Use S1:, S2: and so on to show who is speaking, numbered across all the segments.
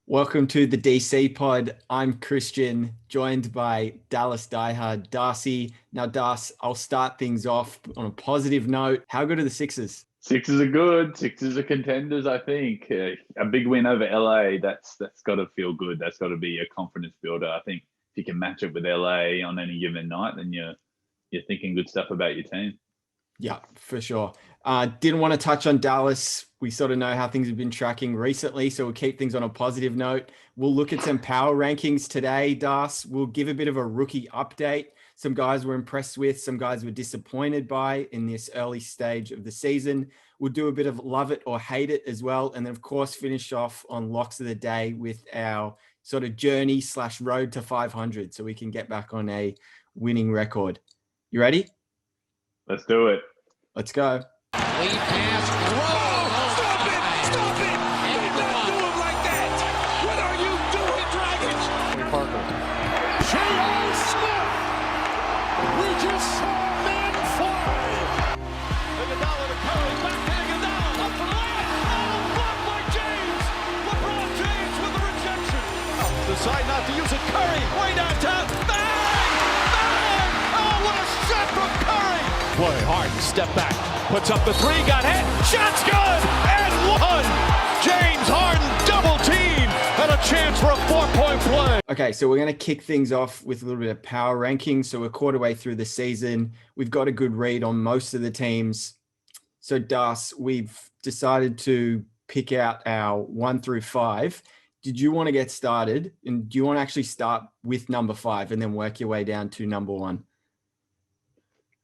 S1: Welcome to the DC pod. I'm Christian, joined by Dallas diehard Darcy. Now, Darcy, I'll start things off on a positive note. How good are the Sixers?
S2: Sixers are good. Sixers are contenders, I think. A big win over LA, that's got to feel good. That's got to be a confidence builder. I think if you can match it with LA on any given night, then you're thinking good stuff about your team.
S1: Yeah, for sure. Didn't want to touch on Dallas. We sort of know how things have been tracking recently, so we'll keep things on a positive note. We'll look at some power rankings today, Das. We'll give a bit of a rookie update. Some guys we're impressed with, some guys we're disappointed by in this early stage of the season. We'll do a bit of love it or hate it as well. And then, of course, finish off on locks of the day with our sort of journey / road to 500 so we can get back on a winning record. You ready?
S2: Let's do it.
S1: Let's go.
S3: Lead pass. Whoa! Stop it! Stop it! Do not do him like that! What are you doing, Dragons? Parker. J.O. Smith! We just saw men fly! Iguodala to Curry. Back to Iguodala. Up for the layup. Oh, blocked by James! LeBron James with the rejection. Decide not to use it. Curry way downtown. Bang! Bang! Oh, what a shot from Curry! Play Harden, step back, puts up the three, got hit, shot's good, and one! James Harden double team, and a chance for a 4-point play.
S1: Okay, so we're going to kick things off with a little bit of power ranking. So we're quarter way through the season. We've got a good read on most of the teams. So Das, we've decided to pick out our 1 through 5. Did you want to get started? And do you want to actually start with number 5 and then work your way down to number 1?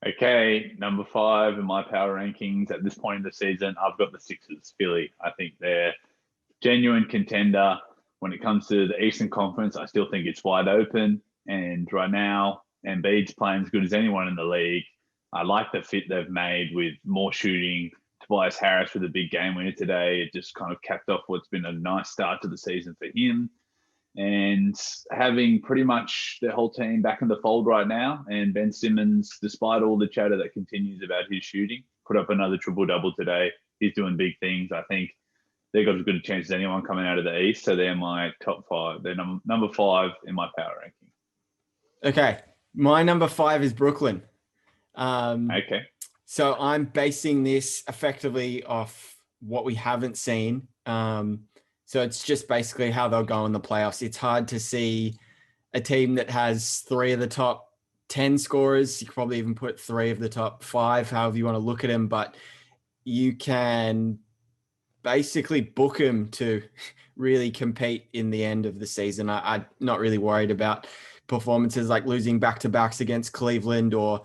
S2: Okay, number 5 in my power rankings at this point in the season, I've got the Sixers, Philly. I think they're genuine contender. When it comes to the Eastern Conference, I still think it's wide open. And right now, Embiid's playing as good as anyone in the league. I like the fit they've made with more shooting. Tobias Harris with a big game winner today. It just kind of capped off what's been a nice start to the season for him. And having pretty much the whole team back in the fold right now. And Ben Simmons, despite all the chatter that continues about his shooting, put up another triple-double today. He's doing big things. I think they've got as good a chance as anyone coming out of the East. So they're my top 5. They're number 5 in my power ranking.
S1: Okay. My number 5 is Brooklyn.
S2: Okay.
S1: So I'm basing this effectively off what we haven't seen. So it's just basically how they'll go in the playoffs. It's hard to see a team that has 3 of the top 10 scorers. You could probably even put 3 of the top 5, however you want to look at them. But you can basically book them to really compete in the end of the season. I'm not really worried about performances like losing back-to-backs against Cleveland or,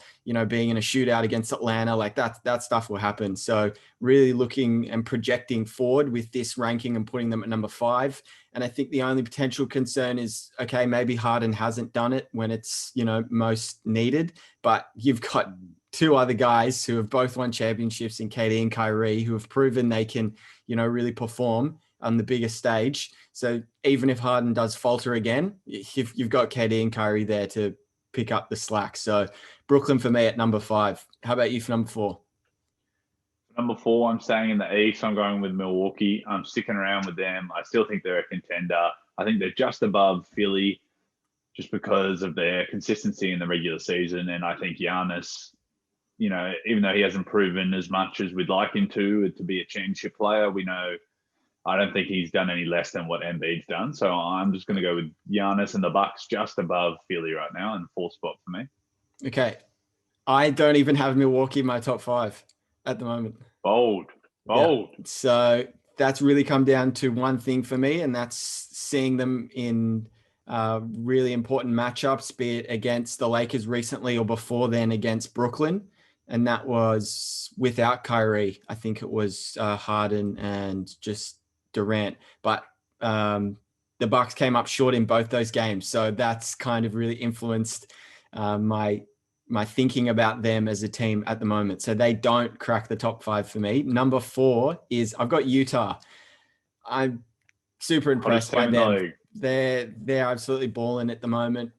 S1: being in a shootout against Atlanta. Like that stuff will happen. So really looking and projecting forward with this ranking and putting them at number 5. And I think the only potential concern is, okay, maybe Harden hasn't done it when it's, most needed, but you've got 2 other guys who have both won championships in KD and Kyrie who have proven they can, really perform on the biggest stage. So even if Harden does falter again, you've got KD and Kyrie there to pick up the slack. So Brooklyn for me at number 5. How about you for number 4?
S2: Number 4, I'm staying in the East. I'm going with Milwaukee. I'm sticking around with them. I still think they're a contender. I think they're just above Philly just because of their consistency in the regular season. And I think Giannis, even though he hasn't proven as much as we'd like him to be a championship player, we know I don't think he's done any less than what Embiid's done. So I'm just going to go with Giannis and the Bucks just above Philly right now in the 4th spot for me.
S1: Okay. I don't even have Milwaukee in my top 5 at the moment.
S2: Bold.
S1: Yeah. So that's really come down to one thing for me, and that's seeing them in really important matchups, be it against the Lakers recently or before then against Brooklyn. And that was without Kyrie. I think it was Harden and just Durant, but the Bucks came up short in both those games. So that's kind of really influenced my thinking about them as a team at the moment. So they don't crack the top 5 for me. Number 4 is I've got Utah. I'm super impressed by them. They're absolutely balling at the moment.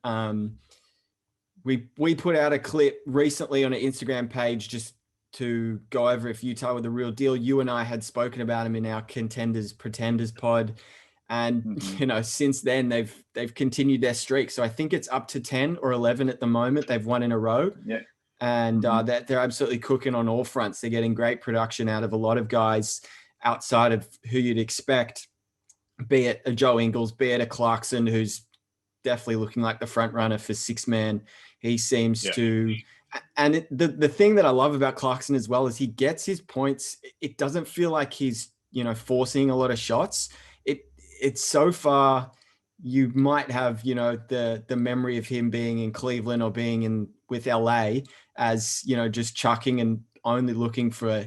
S1: We put out a clip recently on an Instagram page just to go over if Utah were the real deal. You and I had spoken about them in our Contenders Pretenders pod. And, since then they've continued their streak. So I think it's up to 10 or 11 at the moment. They've won in a row.
S2: Yeah.
S1: And they're absolutely cooking on all fronts. They're getting great production out of a lot of guys outside of who you'd expect, be it a Joe Ingles, be it a Clarkson, who's definitely looking like the front runner for six man. He seems to, and the thing that I love about Clarkson as well is he gets his points. It doesn't feel like he's, forcing a lot of shots. It's so far, you might have, the memory of him being in Cleveland or being with LA as, just chucking and only looking for,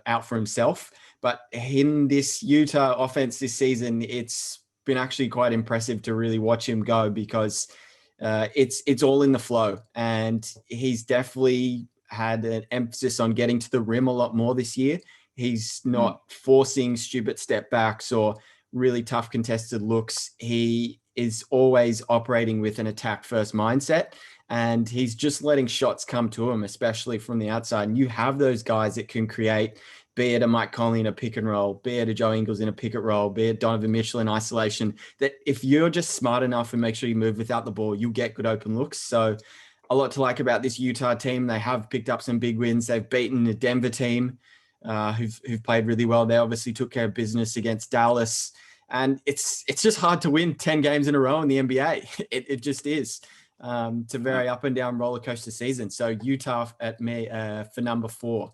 S1: out for himself. But in this Utah offense this season, it's been actually quite impressive to really watch him go, because it's all in the flow. And he's definitely had an emphasis on getting to the rim a lot more this year. He's not forcing stupid step backs or really tough contested looks. He is always operating with an attack first mindset, and he's just letting shots come to him, especially from the outside. And you have those guys that can create, be it a Mike Conley in a pick and roll, be it a Joe Ingles in a pick and roll, be it Donovan Mitchell in isolation, that if you're just smart enough and make sure you move without the ball, you'll get good open looks. So a lot to like about this Utah team. They have picked up some big wins. They've beaten the Denver team, who've played really well. They obviously took care of business against Dallas. And it's just hard to win 10 games in a row in the NBA. It just is. It's a very up and down roller coaster season. So Utah at me for number 4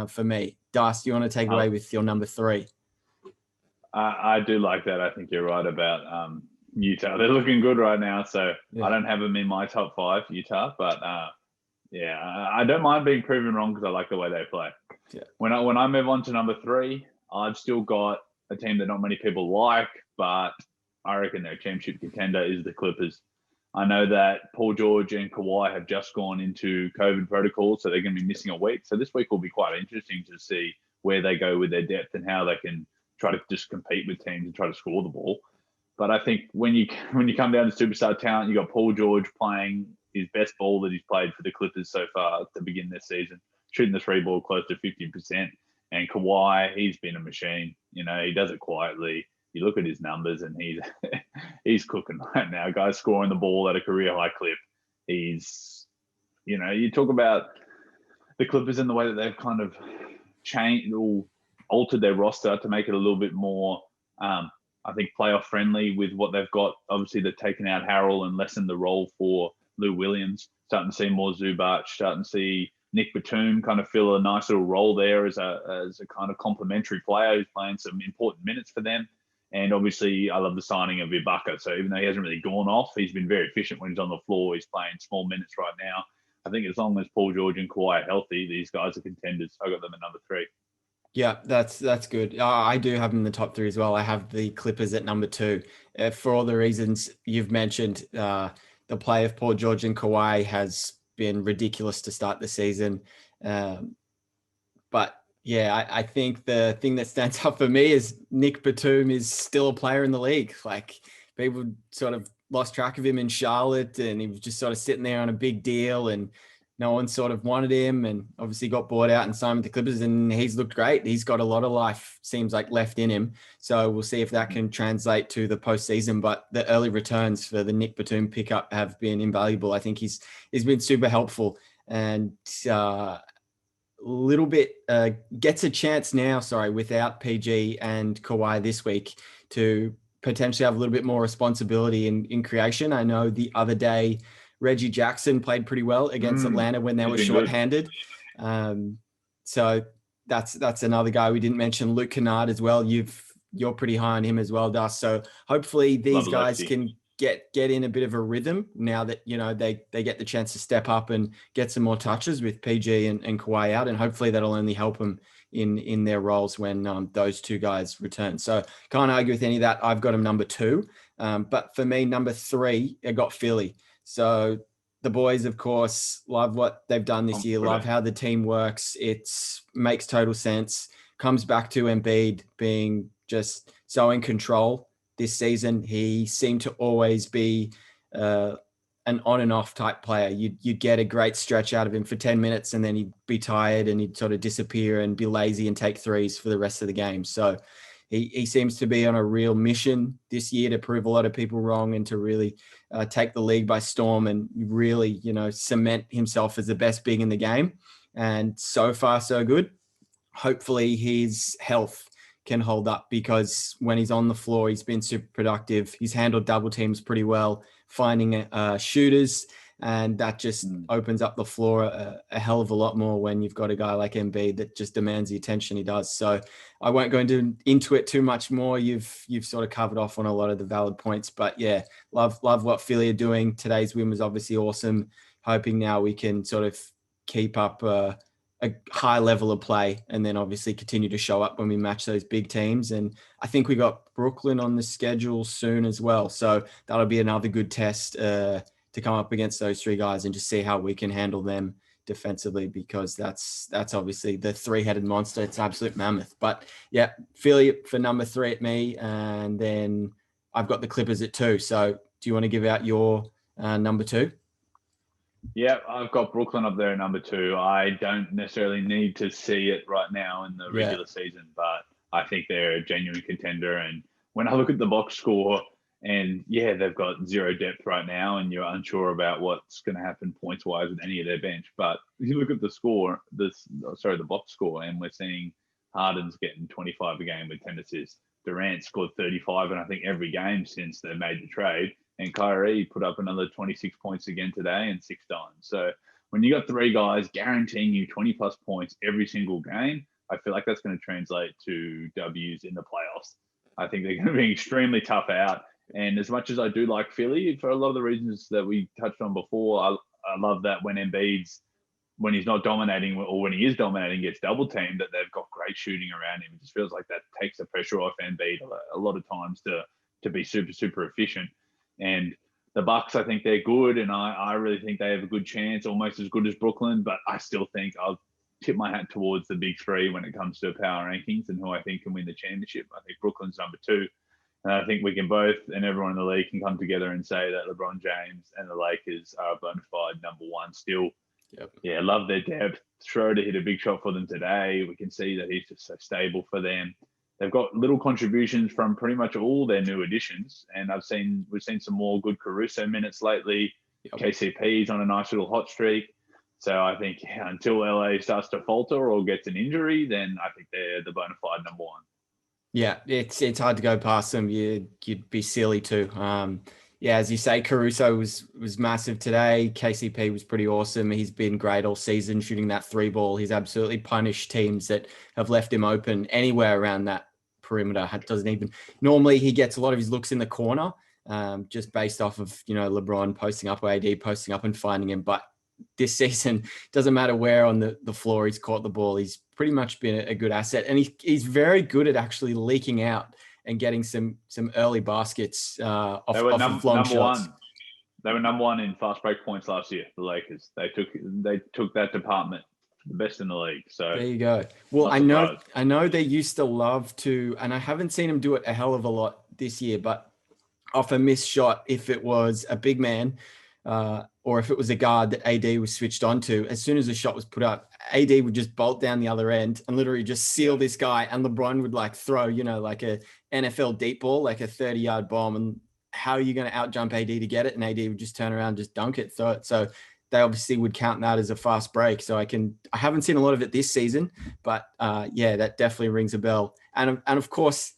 S1: for me. Das, do you want to take away with your number 3?
S2: I do like that. I think you're right about Utah. They're looking good right now. So I don't have them in my top 5, Utah. But I don't mind being proven wrong because I like the way they play. Yeah. When I move on to number 3, I've still got a team that not many people like, but I reckon their championship contender is the Clippers. I know that Paul George and Kawhi have just gone into COVID protocol, so they're going to be missing a week. So this week will be quite interesting to see where they go with their depth and how they can try to just compete with teams and try to score the ball. But I think when you come down to superstar talent, you got Paul George playing his best ball that he's played for the Clippers so far to begin this season, shooting the 3 ball close to 50%. And Kawhi, he's been a machine. He does it quietly. You look at his numbers and he's cooking right now. Guys scoring the ball at a career high clip. He's, you talk about the Clippers and the way that they've kind of changed or altered their roster to make it a little bit more, I think, playoff friendly with what they've got. Obviously, they've taken out Harrell and lessened the role for Lou Williams. Starting to see more Zubac, starting to see Nick Batum kind of fill a nice little role there as a kind of complementary player who's playing some important minutes for them. And obviously, I love the signing of Ibaka. So even though he hasn't really gone off, he's been very efficient when he's on the floor. He's playing small minutes right now. I think as long as Paul George and Kawhi are healthy, these guys are contenders. I got them at number 3.
S1: Yeah, that's good. I do have them in the top 3 as well. I have the Clippers at number 2. For all the reasons you've mentioned, the play of Paul George and Kawhi has been ridiculous to start the season. But yeah, I think the thing that stands out for me is Nick Batum is still a player in the league. Like, people sort of lost track of him in Charlotte, and he was just sort of sitting there on a big deal, and no one sort of wanted him, and obviously got bought out and signed with the Clippers, and he's looked great. He's got a lot of life, seems like, left in him. So we'll see if that can translate to the postseason. But the early returns for the Nick Batum pickup have been invaluable. I think he's been super helpful, and little bit gets a chance now, without PG and Kawhi this week, to potentially have a little bit more responsibility in creation. I know the other day, Reggie Jackson played pretty well against Atlanta when they were shorthanded. So that's another guy we didn't mention. Luke Kennard as well. You're pretty high on him as well, Dus. So hopefully these guys can get in a bit of a rhythm now that, they get the chance to step up and get some more touches with PG and Kawhi out. And hopefully that'll only help them in their roles when those two guys return. So can't argue with any of that. I've got them number 2. But for me, number 3, I got Philly. So the boys, of course, love what they've done this year, love how the team works. It makes total sense. Comes back to Embiid being just so in control this season. He seemed to always be an on and off type player. You'd get a great stretch out of him for 10 minutes and then he'd be tired and he'd sort of disappear and be lazy and take threes for the rest of the game. So he seems to be on a real mission this year to prove a lot of people wrong and to really take the league by storm and really, cement himself as the best big in the game. And so far, so good. Hopefully his health can hold up, because when he's on the floor, he's been super productive. He's handled double teams pretty well, finding shooters, and that just opens up the floor a hell of a lot more when you've got a guy like Embiid that just demands the attention he does. So I won't go into it too much more. You've sort of covered off on a lot of the valid points, but yeah, love what Philly are doing. Today's win was obviously awesome. Hoping now we can sort of keep up a high level of play, and then obviously continue to show up when we match those big teams. And I think we got Brooklyn on the schedule soon as well. So that'll be another good test to come up against those three guys and just see how we can handle them defensively, because that's obviously the three-headed monster. It's absolute mammoth. But yeah, Philly for number 3 at me. And then I've got the Clippers at 2. So do you want to give out your number 2?
S2: Yeah, I've got Brooklyn up there at number 2. I don't necessarily need to see it right now in the regular season, but I think they're a genuine contender. And when I look at the box score, and yeah, they've got zero depth right now, and you're unsure about what's going to happen points-wise with any of their bench. But if you look at the score, the box score, and we're seeing Harden's getting 25 a game with 10 assists. Durant scored 35, and I think every game since they made the trade. And Kyrie put up another 26 points again today and 6 dimes. So when you got 3 guys guaranteeing you 20 plus points every single game, I feel like that's going to translate to W's in the playoffs. I think they're going to be extremely tough out. And as much as I do like Philly, for a lot of the reasons that we touched on before, I love that when when he's not dominating, or when he is dominating, gets double teamed, that they've got great shooting around him. It just feels like that takes the pressure off Embiid a lot of times to be super, super efficient. And the Bucks, I think they're good, and I really think they have a good chance, almost as good as Brooklyn. But I still think I'll tip my hat towards the big 3 when it comes to power rankings and who I think can win the championship. I think Brooklyn's number 2. And I think we can both, and everyone in the league can come together and say that LeBron James and the Lakers are a bona fide number 1 still.
S1: Yep.
S2: Yeah, love their depth. Schroeder hit a big shot for them today. We can see that he's just so stable for them. They've got little contributions from pretty much all their new additions, and we've seen some more good Caruso minutes lately. Yep. KCP's on a nice little hot streak. So I think until LA starts to falter or gets an injury, then I think they're the bona fide number 1.
S1: Yeah, it's hard to go past them. You'd be silly to. Yeah, as you say, Caruso was massive today. KCP was pretty awesome. He's been great all season shooting that 3 ball. He's absolutely punished teams that have left him open anywhere around that perimeter. Normally he gets a lot of his looks in the corner, just based off of, LeBron posting up or AD posting up and finding him. But this season, doesn't matter where on the floor he's caught the ball. He's pretty much been a good asset. And he's very good at actually leaking out and getting some early baskets off of long shots.
S2: They were number 1 in fast break points last year, the Lakers. They took that department, the best in the league. So
S1: there you go. Well, I know they used to love to, and I haven't seen them do it a hell of a lot this year, but off a missed shot, if it was a big man, or if it was a guard that AD was switched onto, as soon as the shot was put up, AD would just bolt down the other end and literally just seal this guy. And LeBron would throw, like a NFL deep ball, like a 30-yard bomb. And how are you going to outjump AD to get it? And AD would just turn around, just dunk it, throw it. So they obviously would count that as a fast break. So I haven't seen a lot of it this season, but yeah, that definitely rings a bell. And of course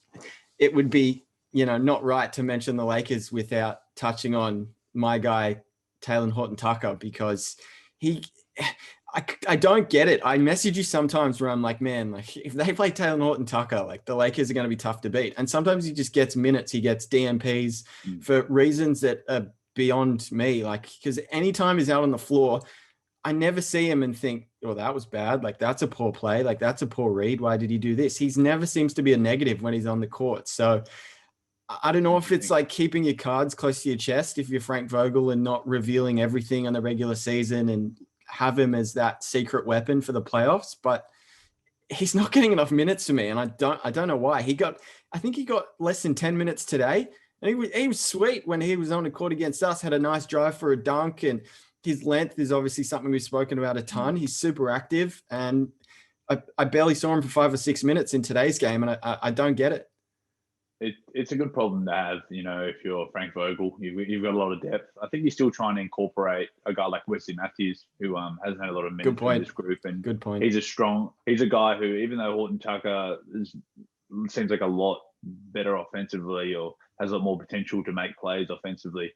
S1: it would be, not right to mention the Lakers without touching on my guy, Talen Horton-Tucker, because I don't get it. I message you sometimes where I'm like, man, if they play Talen Horton-Tucker, the Lakers are going to be tough to beat. And sometimes he just gets minutes. He gets DMPs for reasons that are beyond me. Because anytime he's out on the floor, I never see him and think, oh, that was bad. That's a poor play. That's a poor read. Why did he do this? He's never seems to be a negative when he's on the court. So I don't know if it's keeping your cards close to your chest if you're Frank Vogel and not revealing everything on the regular season and have him as that secret weapon for the playoffs, but he's not getting enough minutes for me. And I don't know why. I think he got less than 10 minutes today. And he was sweet when he was on the court against us, had a nice drive for a dunk, and his length is obviously something we've spoken about a ton. He's super active, and I barely saw him for 5 or 6 minutes in today's game, and I don't get it.
S2: It's a good problem to have, if you're Frank Vogel. You've got a lot of depth. I think he's still trying to incorporate a guy like Wesley Matthews, who hasn't had a lot of minutes in this group. And
S1: Good point.
S2: He's a guy who, even though Horton Tucker seems like a lot better offensively or has a lot more potential to make plays offensively,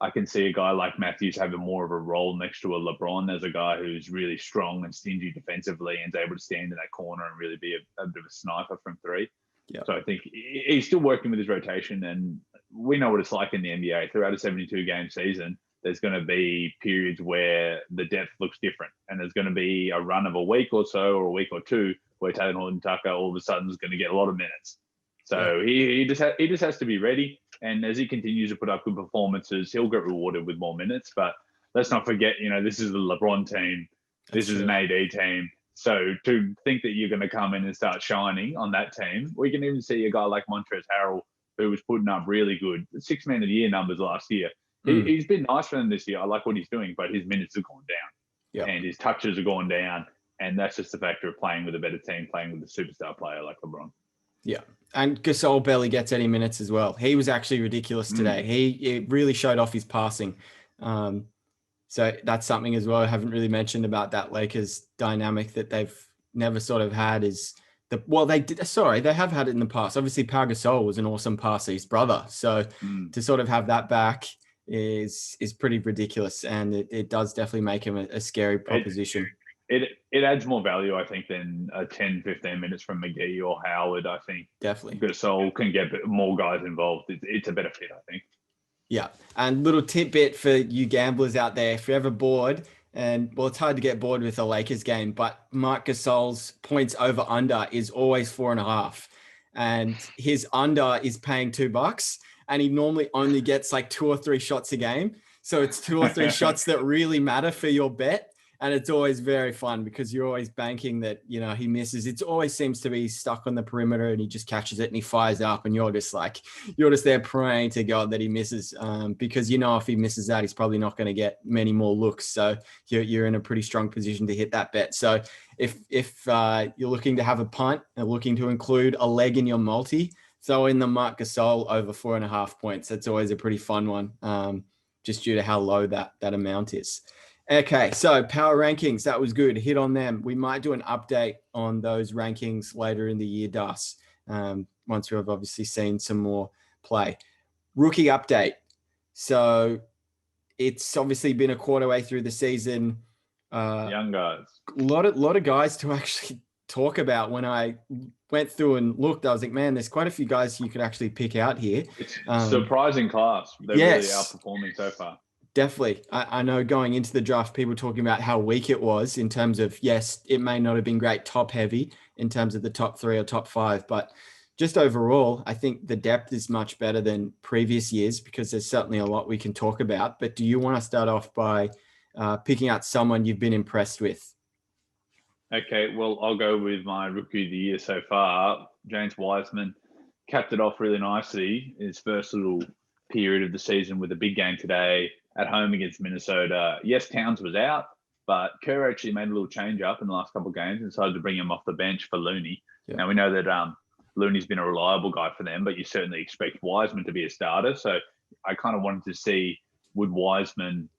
S2: I can see a guy like Matthews having more of a role next to a LeBron as a guy who's really strong and stingy defensively and is able to stand in that corner and really be a bit of a sniper from three.
S1: Yeah.
S2: So I think he's still working with his rotation, and we know what it's like in the NBA. Throughout a 72-game season, there's going to be periods where the depth looks different, and there's going to be a run of a week or so or a week or two where Taylor Horton-Tucker all of a sudden is going to get a lot of minutes. So he just has to be ready, and as he continues to put up good performances, he'll get rewarded with more minutes. But let's not forget, this is the LeBron team. This is an AD team. So to think that you're going to come in and start shining on that team, we can even see a guy like Montrezl Harrell, who was putting up really good 6 Man of the Year numbers last year. He's been nice for them this year. I like what he's doing, but his minutes have gone down, and his touches are gone down, and that's just the factor of playing with a better team, playing with a superstar player like LeBron.
S1: Yeah, and Gasol barely gets any minutes as well. He was actually ridiculous today. He really showed off his passing. So that's something as well I haven't really mentioned about that Lakers dynamic that they've never sort of had is they have had it in the past. Obviously, Pau Gasol was an awesome passer, his brother. So to sort of have that back is pretty ridiculous, and it does definitely make him a scary proposition.
S2: It adds more value, I think, than 10, 15 minutes from McGee or Howard. I think
S1: definitely
S2: Gasol can get more guys involved. It's a better fit, I think.
S1: Yeah. And little tidbit for you gamblers out there, if you're ever bored, it's hard to get bored with a Lakers game, but Marc Gasol's points over under is always 4.5. And his under is paying $2. And he normally only gets like 2 or 3 shots a game. So it's 2 or 3 shots that really matter for your bet. And it's always very fun because you're always banking that, he misses. It always seems to be stuck on the perimeter and he just catches it and he fires up and you're just there praying to God that he misses because, if he misses that, he's probably not going to get many more looks. So you're in a pretty strong position to hit that bet. So if you're looking to have a punt and looking to include a leg in your multi, throw in the Marc Gasol over 4.5 points. That's always a pretty fun one just due to how low that amount is. Okay, so power rankings, that was good. Hit on them. We might do an update on those rankings later in the year, Das, once we've obviously seen some more play. Rookie update. So it's obviously been a quarter way through the season.
S2: Young guys.
S1: A lot of guys to actually talk about. When I went through and looked, I was like, man, there's quite a few guys you could actually pick out here.
S2: It's surprising class. They're really outperforming so far.
S1: Definitely. I know going into the draft, people talking about how weak it was in terms of, yes, it may not have been great top heavy in terms of the top 3 or top 5, but just overall, I think the depth is much better than previous years because there's certainly a lot we can talk about. But do you want to start off by picking out someone you've been impressed with?
S2: Okay, well, I'll go with my rookie of the year so far. James Wiseman capped it off really nicely. His first little period of the season with a big game today at home against Minnesota. Yes, Towns was out, but Kerr actually made a little change up in the last couple of games and decided to bring him off the bench for Looney. Yeah. Now, we know that Looney's been a reliable guy for them, but you certainly expect Wiseman to be a starter. So I kind of wanted to see, would Wiseman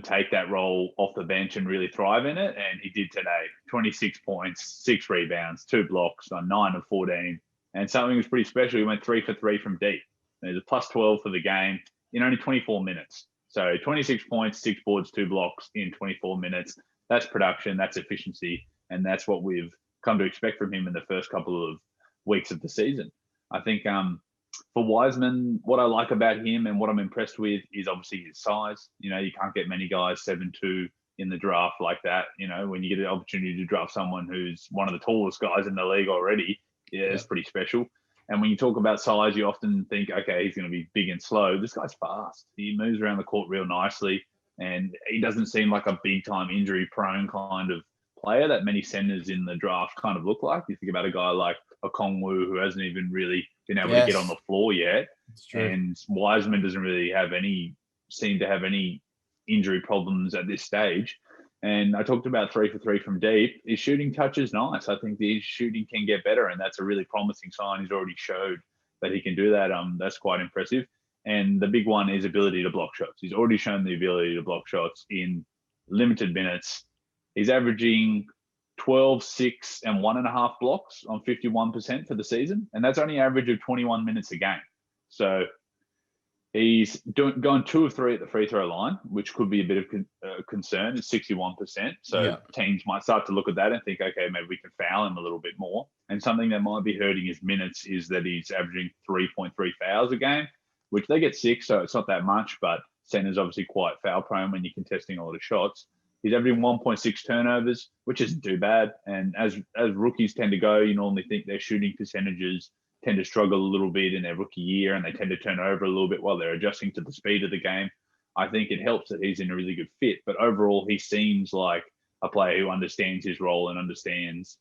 S2: take that role off the bench and really thrive in it? And he did today. 26 points, 6 rebounds, 2 blocks on 9 of 14. And something was pretty special. He went 3 for 3 from deep. There's a plus 12 for the game in only 24 minutes. So 26 points, 6 boards, 2 blocks in 24 minutes. That's production, that's efficiency, and that's what we've come to expect from him in the first couple of weeks of the season. I think for Wiseman, what I like about him and what I'm impressed with is obviously his size. You can't get many guys 7'2" in the draft like that. When you get an opportunity to draft someone who's one of the tallest guys in the league already, it's pretty special. And when you talk about size, you often think, okay, he's going to be big and slow. This guy's fast. He moves around the court real nicely, and he doesn't seem like a big-time injury-prone kind of player that many centers in the draft kind of look like. You think about a guy like Okongwu, who hasn't even really been able to get on the floor yet. And Wiseman doesn't really seem to have any injury problems at this stage. And I talked about 3 for 3 from deep. His shooting touch is nice. I think his shooting can get better, and that's a really promising sign. He's already showed that he can do that. That's quite impressive. And the big one is ability to block shots. He's already shown the ability to block shots in limited minutes. He's averaging 12, 6, and 1.5 blocks on 51% for the season. And that's only an average of 21 minutes a game. So he's going 2 of 3 at the free throw line, which could be a bit of concern. It's 61%. So teams might start to look at that and think, okay, maybe we can foul him a little bit more. And something that might be hurting his minutes is that he's averaging 3.3 fouls a game, which they get 6, so it's not that much, but center's obviously quite foul prone when you're contesting a lot of shots. He's averaging 1.6 turnovers, which isn't too bad. And as rookies tend to go, you normally think their shooting percentages tend to struggle a little bit in their rookie year, and they tend to turn over a little bit while they're adjusting to the speed of the game. I think it helps that he's in a really good fit, but overall he seems like a player who understands his role and understands,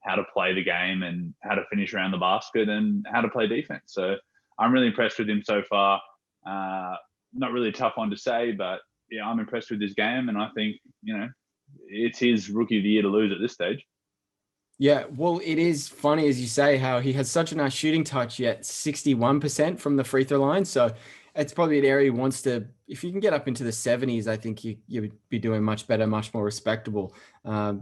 S2: how to play the game and how to finish around the basket and how to play defense. So I'm really impressed with him so far. Not really a tough one to say, but yeah, I'm impressed with his game, and I think, it's his rookie of the year to lose at this stage.
S1: Yeah, well, it is funny, as you say, how he has such a nice shooting touch, yet 61% from the free throw line. So it's probably an area he wants to, if you can get up into the 70s, I think you would be doing much better, much more respectable.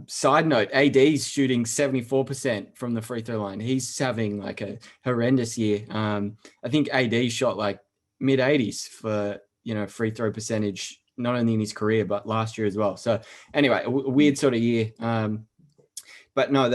S1: Side note, AD's shooting 74% from the free throw line. He's having like a horrendous year. I think AD shot like mid 80s for, free throw percentage, not only in his career, but last year as well. So anyway, a weird sort of year. But no,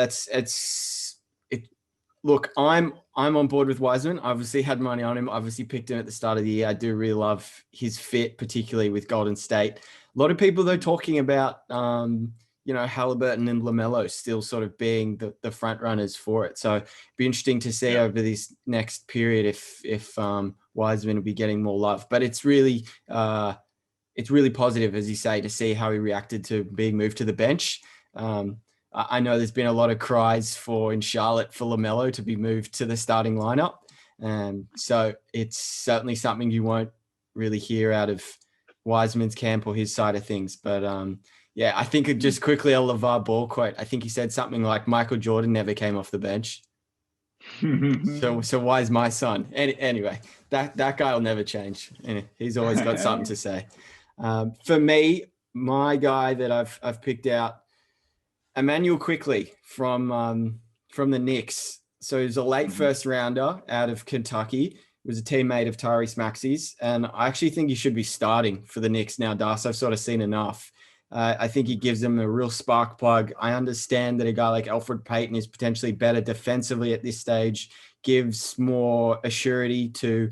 S1: look, I'm on board with Wiseman. Obviously had money on him. Obviously picked him at the start of the year. I do really love his fit, particularly with Golden State. A lot of people though talking about, Halliburton and LaMelo still sort of being the front runners for it. So it'd be interesting to see over this next period if Wiseman will be getting more love. But it's really positive, as you say, to see how he reacted to being moved to the bench. I know there's been a lot of cries in Charlotte for LaMelo to be moved to the starting lineup. So it's certainly something you won't really hear out of Wiseman's camp or his side of things. But I think just quickly a LeVar Ball quote. I think he said something like Michael Jordan never came off the bench. So why is my son? Anyway, that guy will never change. He's always got something to say. For me, my guy that I've picked out, Emmanuel Quickly from the Knicks. So he's a late first rounder out of Kentucky. He was a teammate of Tyrese Maxey's. And I actually think he should be starting for the Knicks now, Das. I've sort of seen enough. I think he gives them a real spark plug. I understand that a guy like Elfrid Payton is potentially better defensively at this stage, gives more assurity to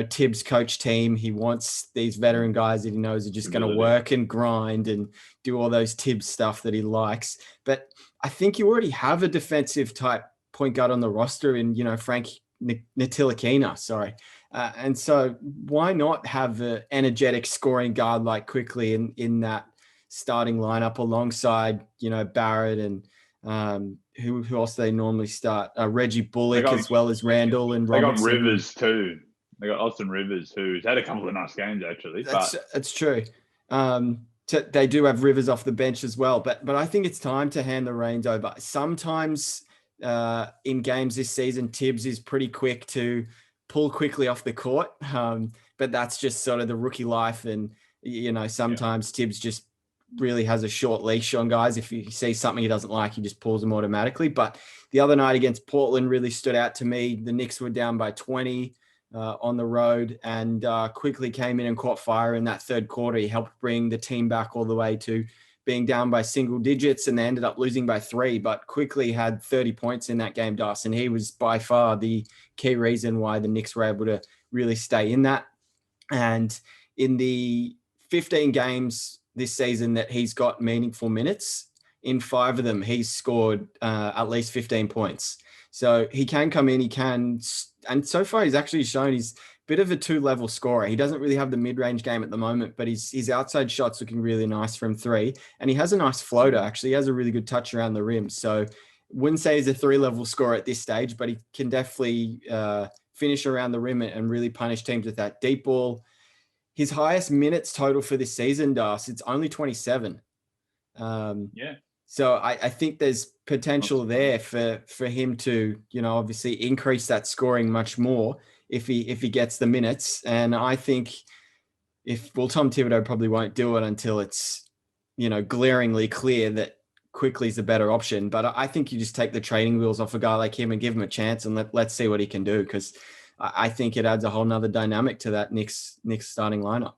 S1: Tibbs' coach team. He wants these veteran guys that he knows are just going to work and grind and do all those Tibbs stuff that he likes. But I think you already have a defensive type point guard on the roster in, Frank Ntilikina, sorry. And so why not have an energetic scoring guard like Quickly in that starting lineup alongside, Barrett and who else do they normally start? Reggie Bullock as well as Randall and Robinson.
S2: They got Rivers too. They got Austin Rivers, who's had a couple of nice games actually.
S1: That's true. They do have Rivers off the bench as well, but I think it's time to hand the reins over. Sometimes in games this season, Tibbs is pretty quick to pull Quickly off the court, but that's just sort of the rookie life. And sometimes Tibbs just really has a short leash on guys. If he sees something he doesn't like, he just pulls them automatically. But the other night against Portland really stood out to me. The Knicks were down by 20 on the road, and Quickly came in and caught fire in that third quarter. He helped bring the team back all the way to being down by single digits, and they ended up losing by 3. But Quickly had 30 points in that game, Das, and he was by far the key reason why the Knicks were able to really stay in that. And in the 15 games this season that he's got meaningful minutes, in 5 of them, he's scored at least 15 points. So he can come in, and so far he's actually shown he's a bit of a 2-level scorer. He doesn't really have the mid-range game at the moment, but his outside shot's looking really nice from 3. And he has a nice floater, actually. He has a really good touch around the rim. So wouldn't say he's a 3-level scorer at this stage, but he can definitely finish around the rim and really punish teams with that deep ball. his highest minutes total for this season, Das, it's only 27.
S2: Yeah.
S1: So I think there's potential there for him to, obviously increase that scoring much more if he gets the minutes. And I think Tom Thibodeau probably won't do it until it's, glaringly clear that Quickly's a better option. But I think you just take the training wheels off a guy like him and give him a chance and let's see what he can do, because I think it adds a whole nother dynamic to that Knicks starting lineup.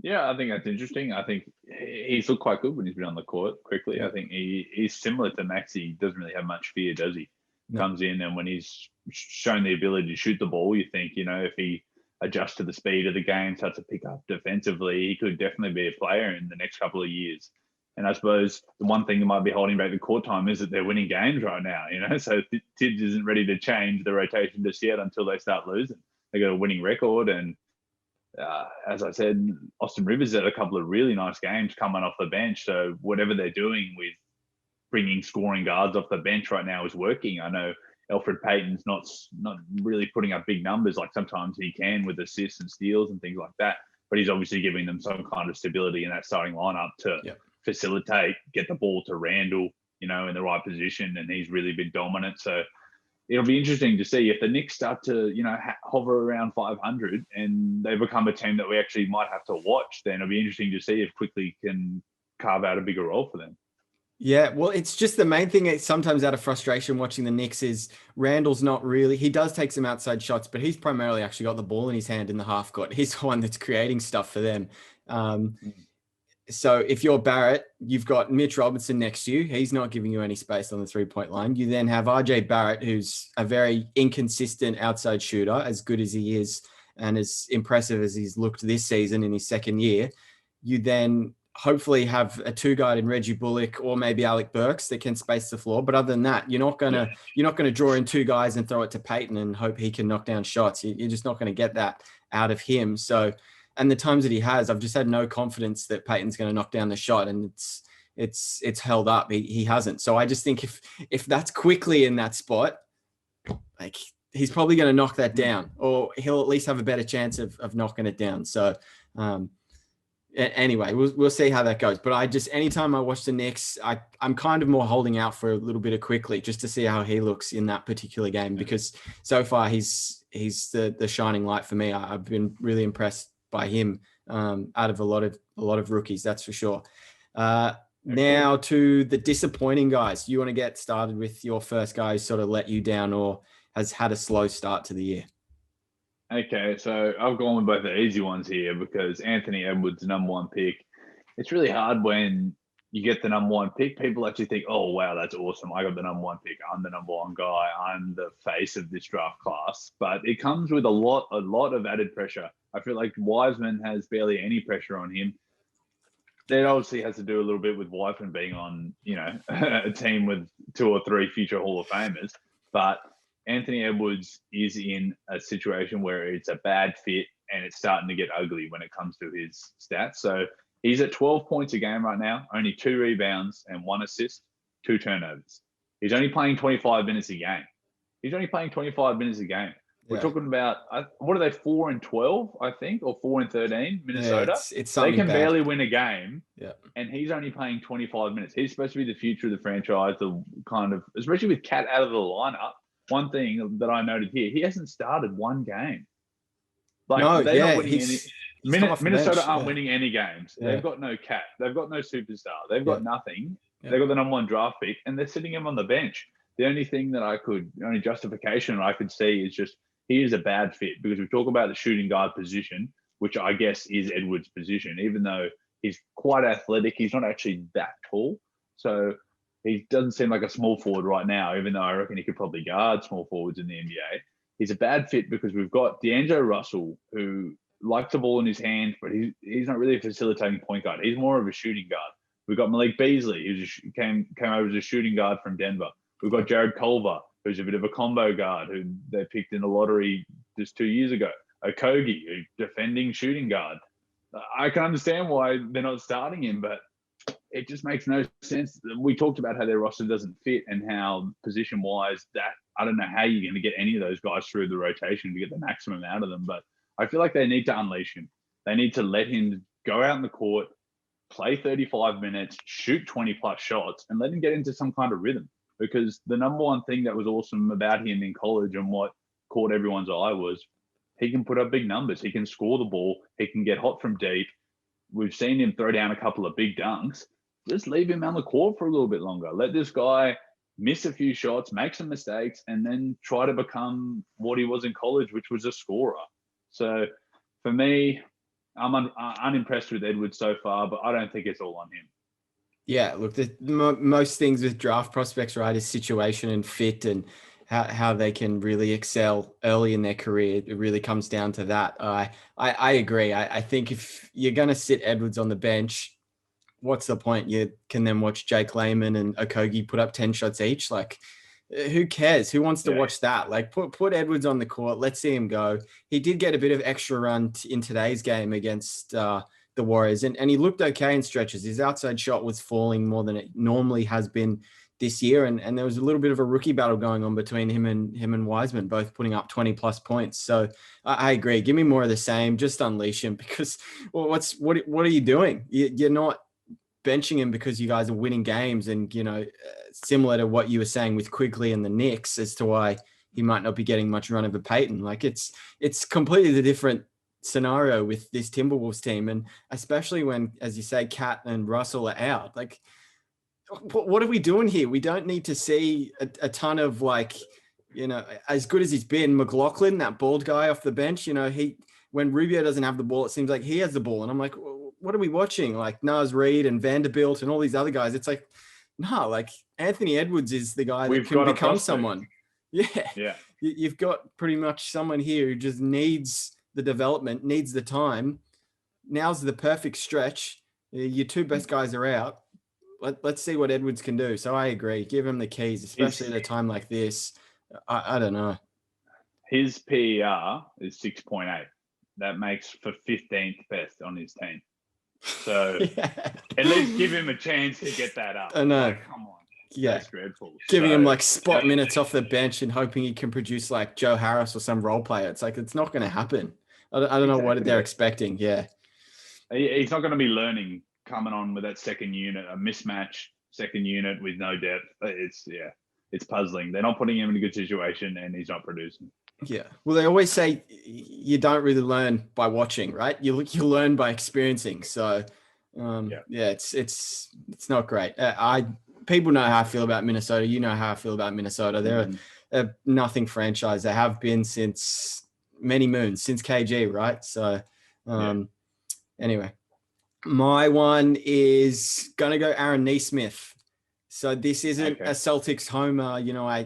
S2: Yeah, I think that's interesting. I think he's looked quite good when he's been on the court quickly.
S1: Yeah.
S2: I think he's similar to Maxey. He doesn't really have much fear, does he?
S1: No.
S2: Comes in, and when he's shown the ability to shoot the ball, you think, if he adjusts to the speed of the game, starts to pick up defensively, he could definitely be a player in the next couple of years. And I suppose the one thing that might be holding back the court time is that they're winning games right now, So Tibbs isn't ready to change the rotation just yet until they start losing. They got a winning record, and as I said, Austin Rivers had a couple of really nice games coming off the bench. So whatever they're doing with bringing scoring guards off the bench right now is working. I know Elfrid Payton's not really putting up big numbers like sometimes he can with assists and steals and things like that, but he's obviously giving them some kind of stability in that starting lineup to facilitate, get the ball to Randall, in the right position, and he's really been dominant. So it'll be interesting to see if the Knicks start to, hover around 500 and they become a team that we actually might have to watch. Then it'll be interesting to see if Quickly can carve out a bigger role for them.
S1: Yeah, well, it's just the main thing. Sometimes out of frustration watching the Knicks is Randall's not really. He does take some outside shots, but he's primarily actually got the ball in his hand in the half court. He's the one that's creating stuff for them. So if you're Barrett, you've got Mitch Robinson next to you. He's not giving you any space on the 3-point line. You then have RJ Barrett, who's a very inconsistent outside shooter, as good as he is and as impressive as he's looked this season in his second year. You then hopefully have a two-guard in Reggie Bullock or maybe Alec Burks that can space the floor. But other than that, you're not gonna draw in two guys and throw it to Payton and hope he can knock down shots. You're just not going to get that out of him. So, and the times that he has, I've just had no confidence that Payton's going to knock down the shot, and it's held up. He hasn't. So I just think if that's Quickly in that spot, like he's probably going to knock that down, or he'll at least have a better chance of knocking it down. So anyway, we'll see how that goes. But anytime I watch the Knicks, I'm kind of more holding out for a little bit of Quickly just to see how he looks in that particular game, because so far he's the shining light for me. I've been really impressed by him out of a lot of rookies, that's for sure. Now to the disappointing guys. You want to get started with your first guy who sort of let you down or has had a slow start to the year?
S2: Okay, so I've gone with both the easy ones here because Anthony Edwards, number one pick. It's really hard when you get the number one pick. People actually think, oh, wow, that's awesome. I got the number one pick. I'm the number one guy. I'm the face of this draft class. But it comes with a lot of added pressure. I feel like Wiseman has barely any pressure on him. That obviously has to do a little bit with Wiseman being on, a team with 2 or 3 future Hall of Famers. But Anthony Edwards is in a situation where it's a bad fit and it's starting to get ugly when it comes to his stats. So he's at 12 points a game right now, only 2 rebounds and 1 assist, 2 turnovers. He's only playing 25 minutes a game. We're talking about, what are they, 4 and 12, I think, or 4 and 13, Minnesota?
S1: Yeah, it's something
S2: they can
S1: bad.
S2: barely win a game,
S1: and
S2: he's only playing 25 minutes. He's supposed to be the future of the franchise, the kind of, especially with Cat out of the lineup. One thing that I noted here, he hasn't started one game. Not winning any. Minnesota aren't winning any games. Yeah. They've got no Cat. They've got no superstar. They've got nothing. Yeah. They've got the number one draft pick, and they're sitting him on the bench. The only justification I could see is just he is a bad fit, because we talk about the shooting guard position, which I guess is Edwards' position. Even though he's quite athletic, he's not actually that tall. So he doesn't seem like a small forward right now, even though I reckon he could probably guard small forwards in the NBA. He's a bad fit because we've got D'Angelo Russell, who likes the ball in his hand, but he's not really a facilitating point guard. He's more of a shooting guard. We've got Malik Beasley, who came over as a shooting guard from Denver. We've got Jared Culver, who's a bit of a combo guard, who they picked in the lottery just 2 years ago. Okogie, a defending shooting guard. I can understand why they're not starting him, but it just makes no sense. We talked about how their roster doesn't fit and how position-wise that I don't know how you're going to get any of those guys through the rotation to get the maximum out of them. But I feel like they need to unleash him. They need to let him go out in the court, play 35 minutes, shoot 20 plus shots, and let him get into some kind of rhythm. Because the number one thing that was awesome about him in college and what caught everyone's eye was he can put up big numbers. He can score the ball. He can get hot from deep. We've seen him throw down a couple of big dunks. Just leave him on the court for a little bit longer. Let this guy miss a few shots, make some mistakes, and then try to become what he was in college, which was a scorer. So for me, I'm unimpressed with Edwards so far, but I don't think it's all on him.
S1: Yeah, look, most things with draft prospects, right, is situation and fit and how they can really excel early in their career. It really comes down to that. I agree. I think if you're going to sit Edwards on the bench, what's the point? You can then watch Jake Layman and Okogie put up 10 shots each. Like, who cares? Who wants to watch that? Like, put Edwards on the court. Let's see him go. He did get a bit of extra run in today's game against the Warriors, and he looked okay in stretches. His outside shot was falling more than it normally has been this year, and there was a little bit of a rookie battle going on between him and Wiseman, both putting up 20 plus points. So I agree. Give me more of the same. Just unleash him, because what are you doing? You're not benching him because you guys are winning games, and similar to what you were saying with Quigley and the Knicks as to why he might not be getting much run over Peyton. Like, it's completely the different scenario with this Timberwolves team, and especially when, as you say, Cat and Russell are out. Like, what are we doing here? We don't need to see a ton of, like, as good as he's been, McLaughlin, that bald guy off the bench, when Rubio doesn't have the ball, it seems like he has the ball, and I'm like, what are we watching? Like Naz Reid and Vanderbilt and all these other guys. It's like, no, like Anthony Edwards is the guy that can become someone. Yeah. You've got pretty much someone here who just needs the development, needs the time. Now's the perfect stretch. Your two best guys are out. Let's see what Edwards can do. So I agree. Give him the keys, especially at a time like this. I don't know.
S2: His PER is 6.8. That makes for 15th best on his team. So at least give him a chance to get that up.
S1: I know.
S2: Like, come on.
S1: Yeah.
S2: That's dreadful.
S1: Giving him like spot minutes off the bench and hoping he can produce like Joe Harris or some role player. It's like, it's not going to happen. I don't know what they're expecting. Yeah.
S2: He's not going to be learning coming on with that second unit, a mismatch second unit with no depth. It's puzzling. They're not putting him in a good situation, and he's not producing.
S1: Yeah. Well, they always say you don't really learn by watching, right? You learn by experiencing. So, it's not great. People know how I feel about Minnesota. You know how I feel about Minnesota. They're a nothing franchise. They have been since many moons, since KG, right? So, anyway, my one is gonna go Aaron Nesmith. So this isn't a Celtics homer.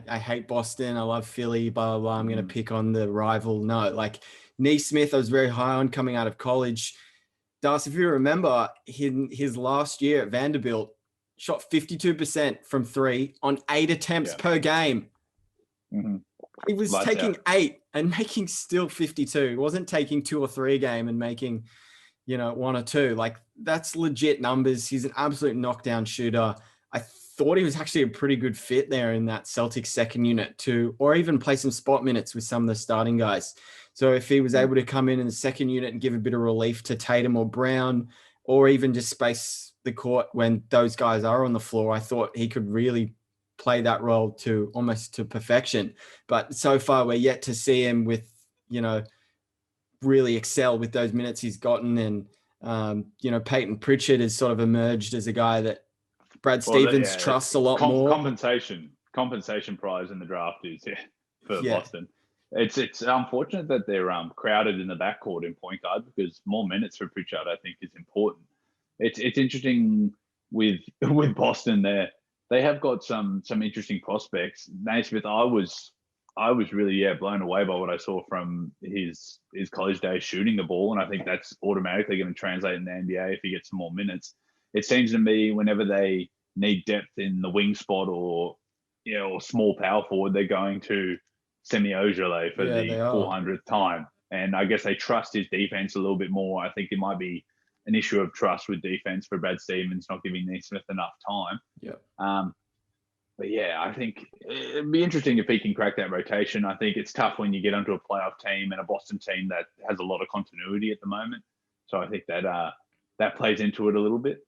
S1: I hate Boston. I love Philly, blah, blah, blah. I'm going to pick on the rival. No, like Nesmith, I was very high on coming out of college. Darcy, if you remember, his last year at Vanderbilt, shot 52% from three on 8 attempts per game.
S2: Mm-hmm.
S1: He was taking 8 and making still 52. He wasn't taking 2 or 3 a game and making, 1 or 2. Like, that's legit numbers. He's an absolute knockdown shooter. I thought he was actually a pretty good fit there in that Celtics second unit too, or even play some spot minutes with some of the starting guys. So if he was able to come in the second unit and give a bit of relief to Tatum or Brown, or even just space the court when those guys are on the floor, I thought he could really play that role to almost to perfection. But so far we're yet to see him with, really excel with those minutes he's gotten. And, Peyton Pritchard has sort of emerged as a guy that Brad Stevens trusts a lot more.
S2: Compensation prize in the draft is for Boston. It's unfortunate that they're crowded in the backcourt in point guard, because more minutes for Pritchard, I think, is important. It's interesting with Boston there. They have got some interesting prospects. Naismith, I was really blown away by what I saw from his college days shooting the ball, and I think that's automatically going to translate in the NBA if he gets some more minutes. It seems to me whenever they need depth in the wing spot or small power forward, they're going to Semi Ojeleye for the 400th time. And I guess they trust his defense a little bit more. I think it might be an issue of trust with defense for Brad Stevens not giving Nesmith enough time. But yeah, I think it'd be interesting if he can crack that rotation. I think it's tough when you get onto a playoff team and a Boston team that has a lot of continuity at the moment. So I think that plays into it a little bit.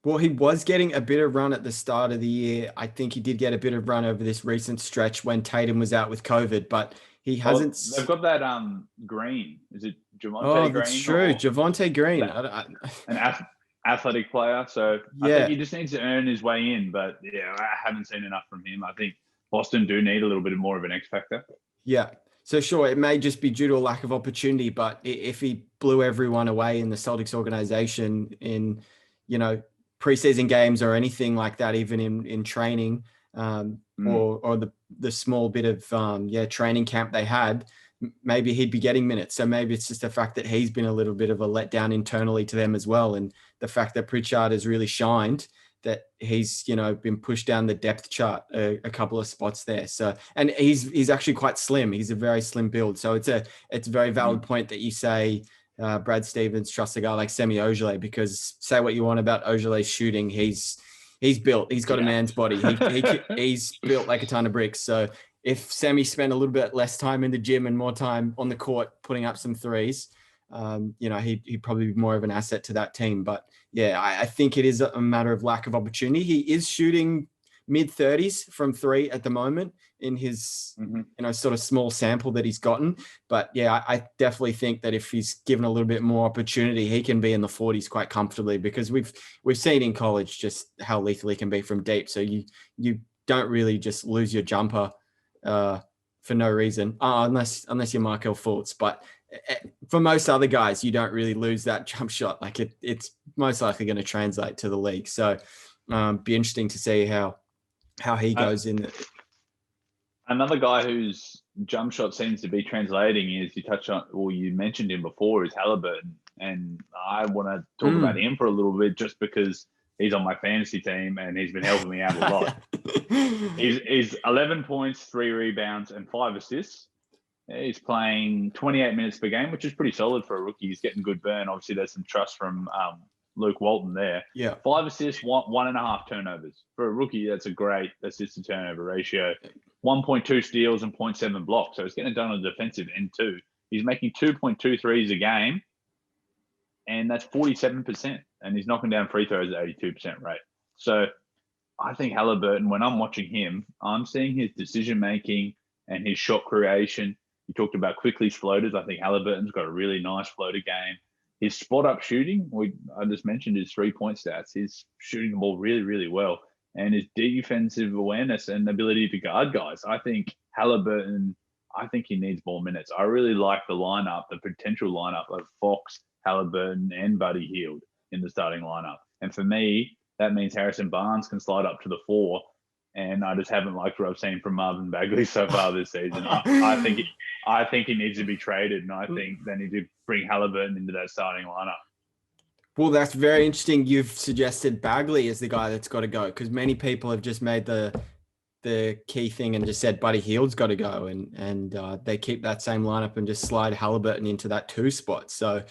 S1: Well, he was getting a bit of run at the start of the year. I think he did get a bit of run over this recent stretch when Tatum was out with COVID, but he hasn't.
S2: They've got that Green. Is it Javonte
S1: Oh,
S2: Green?
S1: that's true. Javonte Green.
S2: An athletic player. So
S1: Yeah.
S2: I think he just needs to earn his way in. But yeah, I haven't seen enough from him. I think Boston do need a little bit more of an X factor.
S1: Yeah. So sure, it may just be due to a lack of opportunity, but if he blew everyone away in the Celtics organization in, preseason games or anything like that, even in training, or the small bit of training camp they had, maybe he'd be getting minutes. So maybe it's just the fact that he's been a little bit of a letdown internally to them as well, and the fact that Pritchard has really shined, that he's been pushed down the depth chart a couple of spots there. So, and he's actually quite slim. He's a very slim build. So it's a very valid point that you say Brad Stevens trusts a guy like Semi Ojeleye, because say what you want about Ojale's shooting, he's built. He's got a man's body. He's built like a ton of bricks. So if Semi spent a little bit less time in the gym and more time on the court putting up some threes, he'd probably be more of an asset to that team. But yeah, I think it is a matter of lack of opportunity. He is shooting mid-30s from three at the moment in his sort of small sample that he's gotten. But yeah, I definitely think that if he's given a little bit more opportunity, he can be in the 40s quite comfortably, because we've seen in college just how lethal he can be from deep. So you don't really just lose your jumper for no reason, unless you're Markelle Fultz. But for most other guys, you don't really lose that jump shot. Like it's most likely going to translate to the league. So be interesting to see how he goes in.
S2: Another guy whose jump shot seems to be translating is, you mentioned him before, is Halliburton. And I want to talk about him for a little bit, just because he's on my fantasy team and he's been helping me out a lot. He's 11 points, 3 rebounds, and 5 assists. He's playing 28 minutes per game, which is pretty solid for a rookie. He's getting good burn. Obviously, there's some trust from Luke Walton there.
S1: Yeah.
S2: 5 assists, 1.5 turnovers. For a rookie, that's a great assist to turnover ratio. 1.2 steals and 0.7 blocks. So he's getting it done on the defensive end too. He's making 2.2 threes a game, and that's 47%. And he's knocking down free throws at 82% rate. So I think Halliburton, when I'm watching him, I'm seeing his decision-making and his shot creation. You talked about Quickly's floaters. I think Halliburton's got a really nice floater game. His spot-up shooting, I just mentioned his 3-point stats. He's shooting the ball really, really well. And his defensive awareness and ability to guard guys. I think Halliburton, he needs more minutes. I really like the lineup, the potential lineup of Fox, Halliburton, and Buddy Hield in the starting lineup. And for me, that means Harrison Barnes can slide up to the 4. And I just haven't liked what I've seen from Marvin Bagley so far this season. I think he needs to be traded, and I think they need to bring Halliburton into that starting lineup.
S1: Well, that's very interesting. You've suggested Bagley as the guy that's got to go, because many people have just made the key thing and just said Buddy Hield's got to go, and they keep that same lineup and just slide Halliburton into that 2 spot. So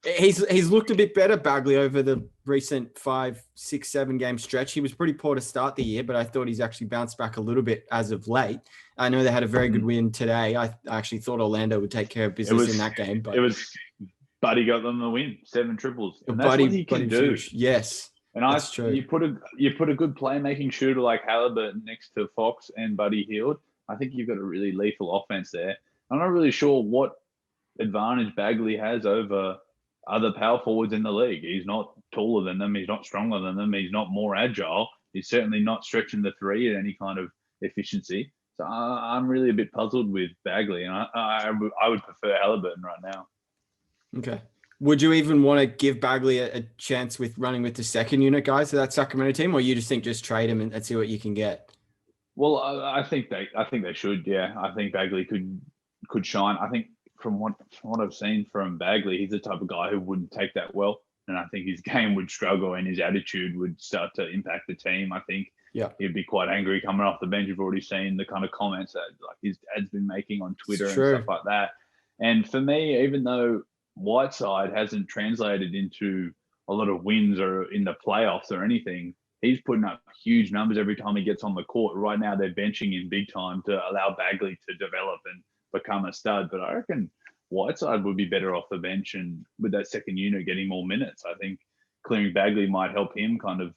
S1: he's looked a bit better, Bagley, over the recent 5, 6, 7 game stretch. He was pretty poor to start the year, but I thought he's actually bounced back a little bit as of late. I know they had a very good win today. I actually thought Orlando would take care of business in that game, but
S2: Buddy got them the win, 7 triples. And that's what he can do.
S1: Yes.
S2: And that's true. You put a good playmaking shooter like Halliburton next to Fox and Buddy Hield. I think you've got a really lethal offense there. I'm not really sure what advantage Bagley has over other power forwards in the league. He's not taller than them. He's not stronger than them. He's not more agile. He's certainly not stretching the 3 at any kind of efficiency. So I'm really a bit puzzled with Bagley, and I would prefer Halliburton right now.
S1: Okay. Would you even want to give Bagley a chance with running with the second unit guys of that Sacramento team, or you just think just trade him and see what you can get?
S2: Well, I think they should. Yeah, I think Bagley could shine. I think from what I've seen from Bagley, he's the type of guy who wouldn't take that well, and I think his game would struggle and his attitude would start to impact the team. I think he'd be quite angry coming off the bench. You've already seen the kind of comments that like his dad's been making on Twitter and stuff like that. And for me, even though Whiteside hasn't translated into a lot of wins or in the playoffs or anything, he's putting up huge numbers every time he gets on the court. Right now, they're benching him big time to allow Bagley to develop and become a stud. But I reckon Whiteside would be better off the bench, and with that second unit getting more minutes, I think clearing Bagley might help him kind of,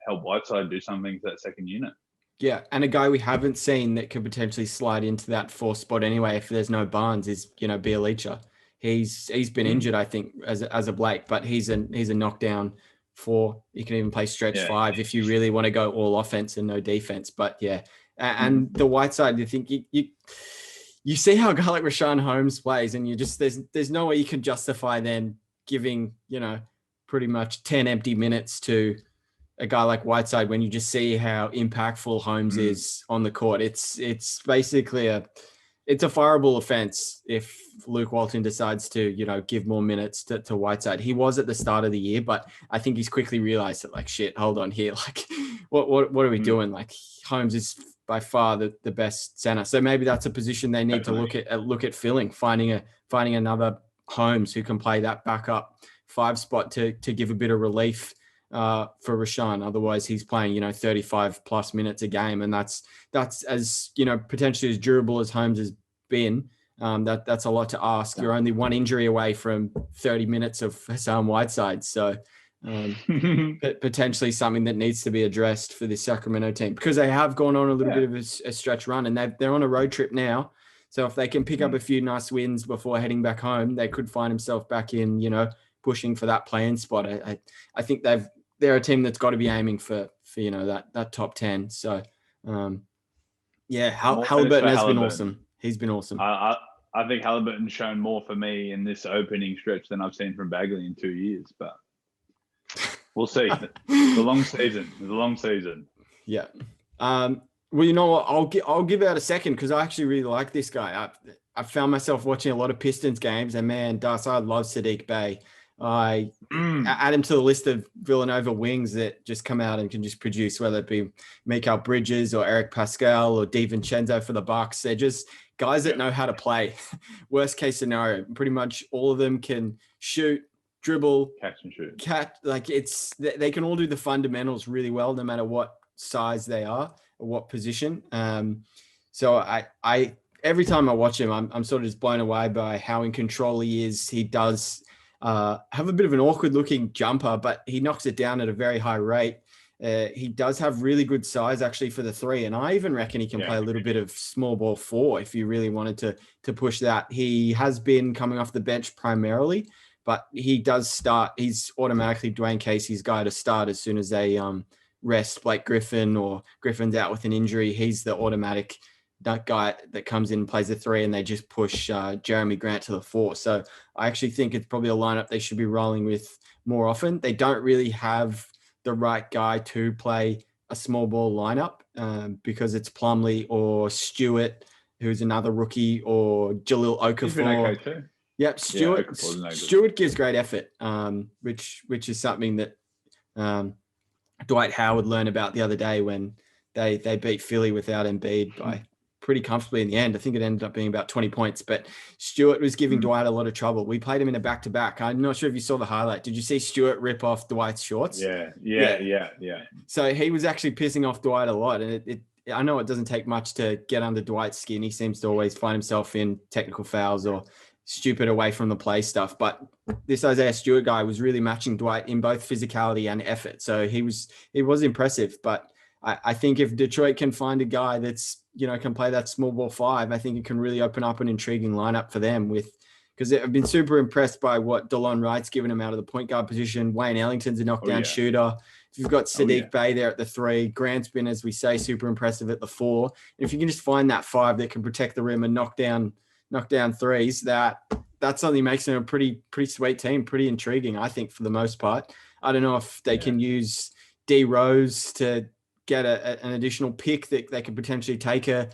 S2: help Whiteside do something to that second unit.
S1: Yeah, and a guy we haven't seen that could potentially slide into that fourth spot anyway if there's no Barnes is, Bielica. He's been injured, I think, as of late, but he's a knockdown 4. You can even play stretch 5 if you really want to go all offense and no defense. But yeah, and the Whiteside, you think you see how a guy like Rashawn Holmes plays, and you just there's no way you can justify then giving pretty much 10 empty minutes to a guy like Whiteside when you just see how impactful Holmes is on the court. It's basically a fireable offense if Luke Walton decides to, give more minutes to Whiteside. He was at the start of the year, but I think he's quickly realized that, like, shit, hold on here. Like, what are we doing? Like, Holmes is by far the best center. So maybe that's a position they need to look at filling, finding another Holmes who can play that backup 5 spot to give a bit of relief for Rashawn. Otherwise he's playing, 35 plus minutes a game. And that's as, potentially as durable as Holmes has been. That's a lot to ask. You're only one injury away from 30 minutes of Hassan Whiteside. So potentially something that needs to be addressed for the Sacramento team, because they have gone on a little bit of a stretch run, and they're on a road trip now. So if they can pick up a few nice wins before heading back home, they could find himself back in, pushing for that play-in spot. I think they're a team that's got to be aiming for that top 10. So Halliburton has been awesome. He's been awesome.
S2: I think Halliburton's shown more for me in this opening stretch than I've seen from Bagley in 2 years, but we'll see. The long season. Yeah.
S1: Well, you know what? I'll give out a second because I actually really like this guy. I found myself watching a lot of Pistons games, and man, Das, I love Sadiq Bey. I add him to the list of Villanova wings that just come out and can just produce, whether it be Mikal Bridges or Eric Pascal or DiVincenzo for the Bucks. They're just guys that know how to play. Worst case scenario, pretty much all of them can shoot, dribble,
S2: catch and shoot.
S1: They can all do the fundamentals really well, no matter what size they are or what position. So I every time I watch him, I'm sort of just blown away by how in control he is. He does have a bit of an awkward looking jumper, but he knocks it down at a very high rate. He does have really good size actually for the 3. And I even reckon he can play a little bit of small ball 4 if you really wanted to push that. He has been coming off the bench primarily, but he does start. He's automatically Dwayne Casey's guy to start as soon as they rest Blake Griffin or Griffin's out with an injury. He's the automatic that guy that comes in and plays the 3, and they just push Jeremy Grant to the 4. So I actually think it's probably a lineup they should be rolling with more often. They don't really have the right guy to play a small ball lineup because it's Plumlee or Stewart, who's another rookie, or Jahlil Okafor. Yep, Stewart gives great effort, which is something that Dwight Howard learned about the other day when they beat Philly without Embiid by pretty comfortably in the end. I think it ended up being about 20 points, but Stewart was giving Dwight a lot of trouble. We played him in a back-to-back. I'm not sure if you saw the highlight. Did you see Stewart rip off Dwight's shorts?
S2: Yeah.
S1: So he was actually pissing off Dwight a lot. And I know it doesn't take much to get under Dwight's skin. He seems to always find himself in technical fouls or stupid away from the play stuff. But this Isaiah Stewart guy was really matching Dwight in both physicality and effort. So he was impressive. But I think if Detroit can find a guy that's, can play that small ball 5, I think it can really open up an intriguing lineup for them because I've been super impressed by what DeLon Wright's given him out of the point guard position. Wayne Ellington's a knockdown shooter. If you've got Sadiq Bey there at the 3, Grant's been, as we say, super impressive at the 4. And if you can just find that 5 that can protect the rim and knock down threes, that suddenly makes them a pretty sweet team, pretty intriguing, I think, for the most part. I don't know if they can use D Rose to get an additional pick that they could potentially take a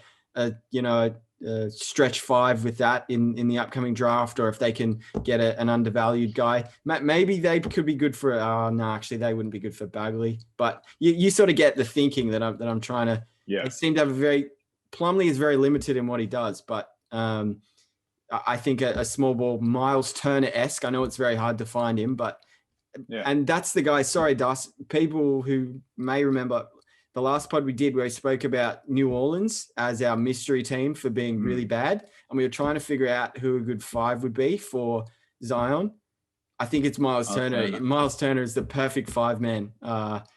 S1: stretch 5 with that in the upcoming draft, or if they can get an undervalued guy. Maybe they could be good for actually they wouldn't be good for Bagley, but you sort of get the thinking that I'm trying to. They seem to have Plumlee is very limited in what he does, but I think a small ball Miles Turner-esque, I know it's very hard to find him, but
S2: Yeah.
S1: And that's the guy. Sorry, Dus. People who may remember the last pod we did where we spoke about New Orleans as our mystery team for being really bad. And we were trying to figure out who a good 5 would be for Zion. I think it's Miles Turner. Miles Turner is the perfect 5-man.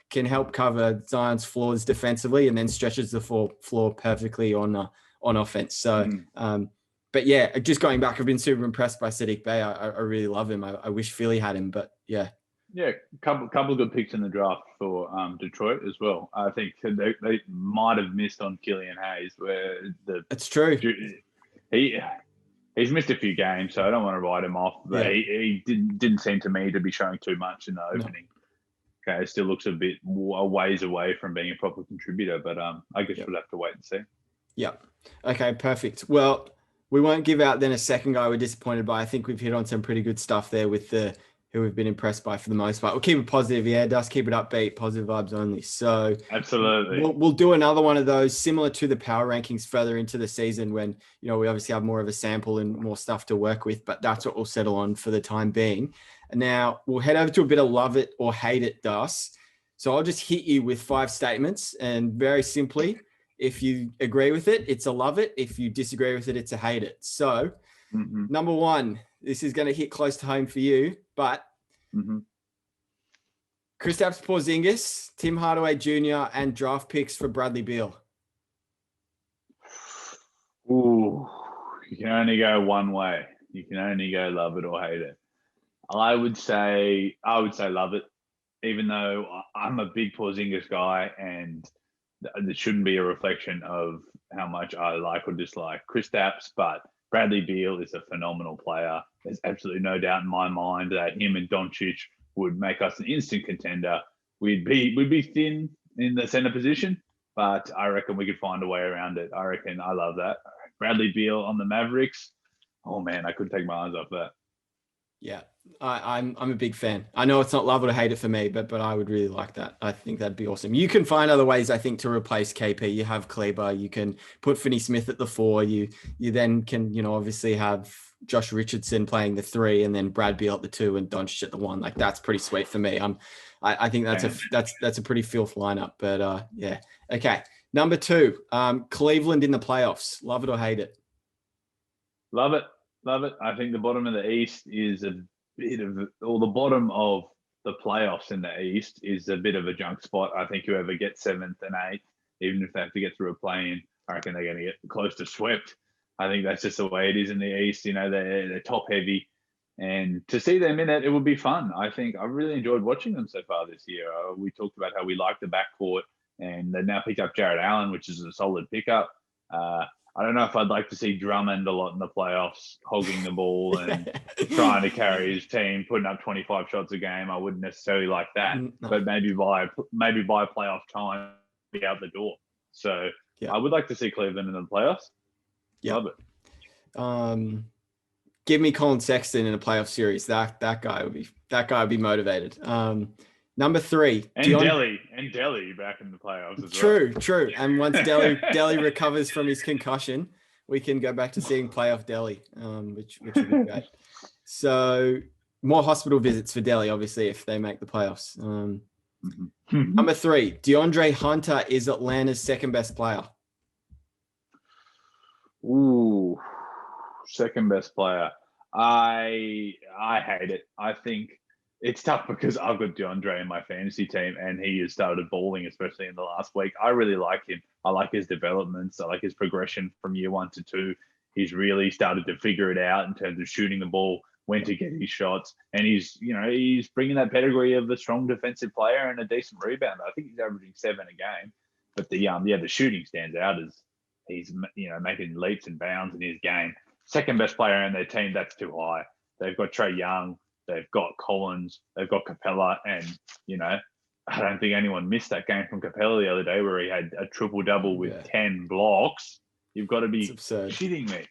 S1: Can help cover Zion's flaws defensively and then stretches the floor perfectly on offense. So, but yeah, just going back, I've been super impressed by Saddiq Bey. I really love him. I wish Philly had him, but yeah.
S2: Yeah, couple of good picks in the draft for Detroit as well. I think they might have missed on Killian Hayes, where
S1: it's true.
S2: He's missed a few games, so I don't want to write him off. But he didn't seem to me to be showing too much in the opening. No. Okay, it still looks a ways away from being a proper contributor, but I guess we'll have to wait and see.
S1: Yeah. Okay, perfect. Well, we won't give out then a second guy we're disappointed by. I think we've hit on some pretty good stuff there with who we've been impressed by for the most part. We'll keep it positive, Dust. Keep it upbeat, positive vibes only. So
S2: absolutely,
S1: we'll do another one of those similar to the power rankings further into the season when we obviously have more of a sample and more stuff to work with. But that's what we'll settle on for the time being. And now we'll head over to a bit of love it or hate it, Dust. So I'll just hit you with 5 statements, and very simply, if you agree with it, it's a love it. If you disagree with it, it's a hate it. So number 1. This is going to hit close to home for you, but Kristaps Porzingis, Tim Hardaway Jr., and draft picks for Bradley Beal.
S2: Ooh, you can only go one way. You can only go love it or hate it. I would say love it, even though I'm a big Porzingis guy, and there shouldn't be a reflection of how much I like or dislike Kristaps, but Bradley Beal is a phenomenal player. There's absolutely no doubt in my mind that him and Doncic would make us an instant contender. We'd be thin in the center position, but I reckon we could find a way around it. I love that. Bradley Beal on the Mavericks. Oh man, I couldn't take my eyes off that.
S1: Yeah, I'm a big fan. I know it's not love it or hate it for me, but I would really like that. I think that'd be awesome. You can find other ways, I think, to replace KP. You have Kleber. You can put Finney-Smith at the 4. You then can, obviously have Josh Richardson playing the 3 and then Brad Beal at the 2 and Doncic at the 1. Like, that's pretty sweet for me. I think that's a pretty filth lineup. But yeah. Okay. Number 2, Cleveland in the playoffs. Love it or hate it?
S2: Love it. Love it. I think the bottom of the East is the bottom of the playoffs in the East is a bit of a junk spot. I think whoever gets 7th and 8th, even if they have to get through a play-in, I reckon they're going to get close to swept. I think that's just the way it is in the East. They're top heavy, and to see them in it would be fun. I think I really enjoyed watching them so far this year. We talked about how we like the backcourt, and they now picked up Jared Allen, which is a solid pickup. I don't know if I'd like to see Drummond a lot in the playoffs, hogging the ball and trying to carry his team, putting up 25 shots a game. I wouldn't necessarily like that, but maybe by playoff time, be out the door. So I would like to see Cleveland in the playoffs. Love it.
S1: Give me Colin Sexton in a playoff series. That guy would be motivated. Number 3,
S2: and Delhi back in the playoffs as
S1: well. True. And once Delhi recovers from his concussion, we can go back to seeing playoff Delhi, which would be great. So more hospital visits for Delhi, obviously, if they make the playoffs. Number 3, DeAndre Hunter is Atlanta's second best player.
S2: Ooh, second best player. I hate it. I think it's tough because I've got DeAndre in my fantasy team, and he has started balling, especially in the last week. I really like him. I like his developments. I like his progression from year 1 to 2. He's really started to figure it out in terms of shooting the ball, when to get his shots, and he's bringing that pedigree of a strong defensive player and a decent rebounder. I think he's averaging 7 a game, but the shooting stands out as he's making leaps and bounds in his game. Second best player in their team, that's too high. They've got Trae Young. They've got Collins, they've got Capella, and, I don't think anyone missed that game from Capella the other day where he had a triple-double with 10 blocks. You've got to be shitting me.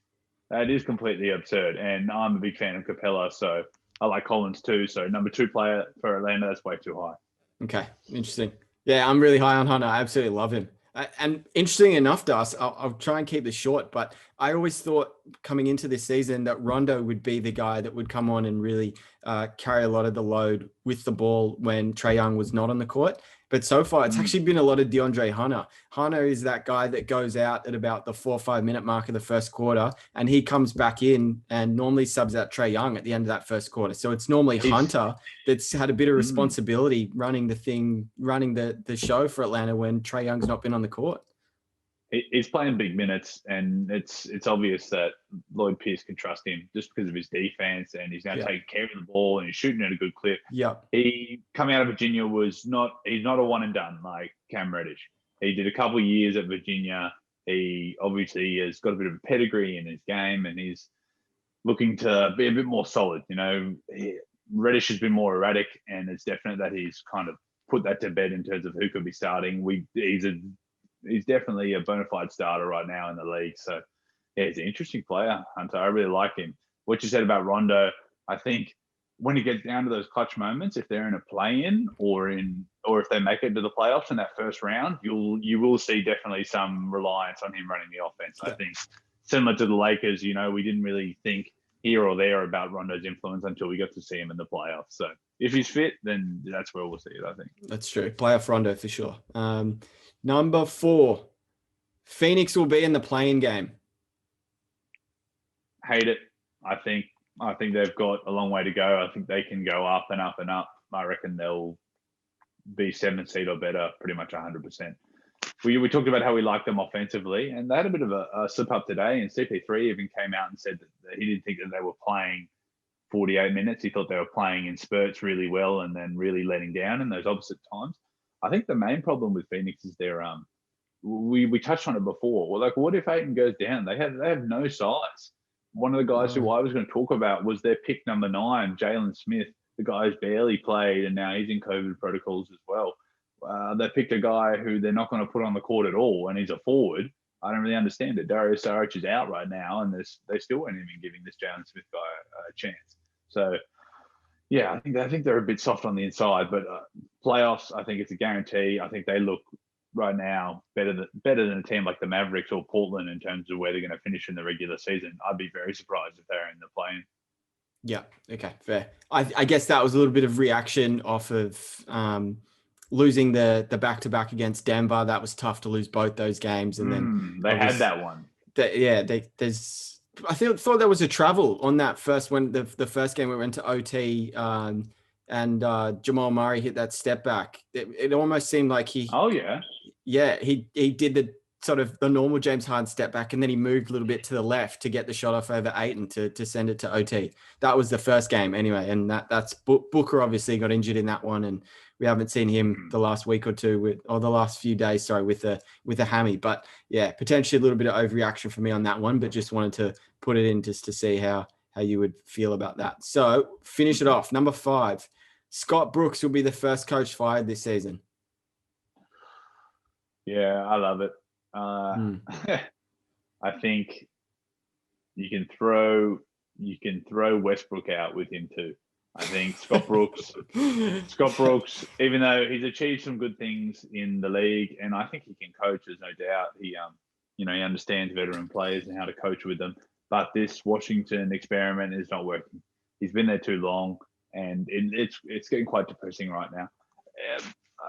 S2: That is completely absurd, and I'm a big fan of Capella, so I like Collins too. So number 2 player for Atlanta, that's way too high.
S1: Okay, interesting. Yeah, I'm really high on Hunter. I absolutely love him. And interesting enough, Das, I'll try and keep this short, but I always thought coming into this season that Rondo would be the guy that would come on and really carry a lot of the load with the ball when Trae Young was not on the court. But so far, it's actually been a lot of DeAndre Hunter. Hunter is that guy that goes out at about the 4 or 5 minute mark of the first quarter, and he comes back in and normally subs out Trae Young at the end of that first quarter. So it's normally Hunter that's had a bit of responsibility running the show for Atlanta when Trae Young's not been on the court.
S2: He's playing big minutes, and it's obvious that Lloyd Pierce can trust him just because of his defense, and he's now taking care of the ball and he's shooting at a good clip.
S1: Yeah.
S2: He coming out of Virginia he's not a one and done like Cam Reddish. He did a couple of years at Virginia. He obviously has got a bit of a pedigree in his game, and he's looking to be a bit more solid. Reddish has been more erratic, and it's definite that he's kind of put that to bed in terms of who could be starting. He's definitely a bona fide starter right now in the league. So, yeah, he's an interesting player, Hunter. I really like him. What you said about Rondo, I think when he gets down to those clutch moments, if they're in a play-in or if they make it to the playoffs in that first round, you will see definitely some reliance on him running the offense. I think similar to the Lakers, we didn't really think here or there about Rondo's influence until we got to see him in the playoffs. So if he's fit, then that's where we'll see it, I think.
S1: That's true. Playoff Rondo for sure. Number 4, Phoenix will be in the play-in game.
S2: Hate it. I think they've got a long way to go. I think they can go up and up and up. I reckon they'll be 7th seed or better pretty much 100%. We talked about how we like them offensively, and they had a bit of a slip up today, and CP3 even came out and said that he didn't think that they were playing 48 minutes. He thought they were playing in spurts really well and then really letting down in those opposite times. I think the main problem with Phoenix is their we touched on it before. Well, like, what if Ayton goes down? They have no size. One of the guys who I was going to talk about was their pick number 9, Jalen Smith. The guy's barely played, and now he's in COVID protocols as well. They picked a guy who they're not going to put on the court at all, and he's a forward. I don't really understand it. Dario Saric is out right now, and they still weren't even giving this Jalen Smith guy a chance. So, yeah, I think they're a bit soft on the inside, but playoffs, I think it's a guarantee. I think they look right now better than a team like the Mavericks or Portland in terms of where they're going to finish in the regular season. I'd be very surprised if they're in the play-in.
S1: Yeah. Okay. Fair. I guess that was a little bit of reaction off of losing the back-to-back against Denver. That was tough to lose both those games, and then
S2: they had that one.
S1: I thought there was a travel on that first when the first game we went to OT and Jamal Murray hit that step back. It almost seemed like he did the sort of the normal James Harden step back, and then he moved a little bit to the left to get the shot off over Ayton to send it to OT. That was the first game anyway, and that's Booker obviously got injured in that one, and we haven't seen him the last week or two the last few days, with a hammy. But yeah, potentially a little bit of overreaction for me on that one, but just wanted to put it in just to see how you would feel about that. So finish it off. Number 5, Scott Brooks will be the first coach fired this season.
S2: Yeah, I love it. I think you can throw Westbrook out with him too. I think Scott Brooks, even though he's achieved some good things in the league, and I think he can coach, there's no doubt. He understands veteran players and how to coach with them. But this Washington experiment is not working. He's been there too long, and it's getting quite depressing right now.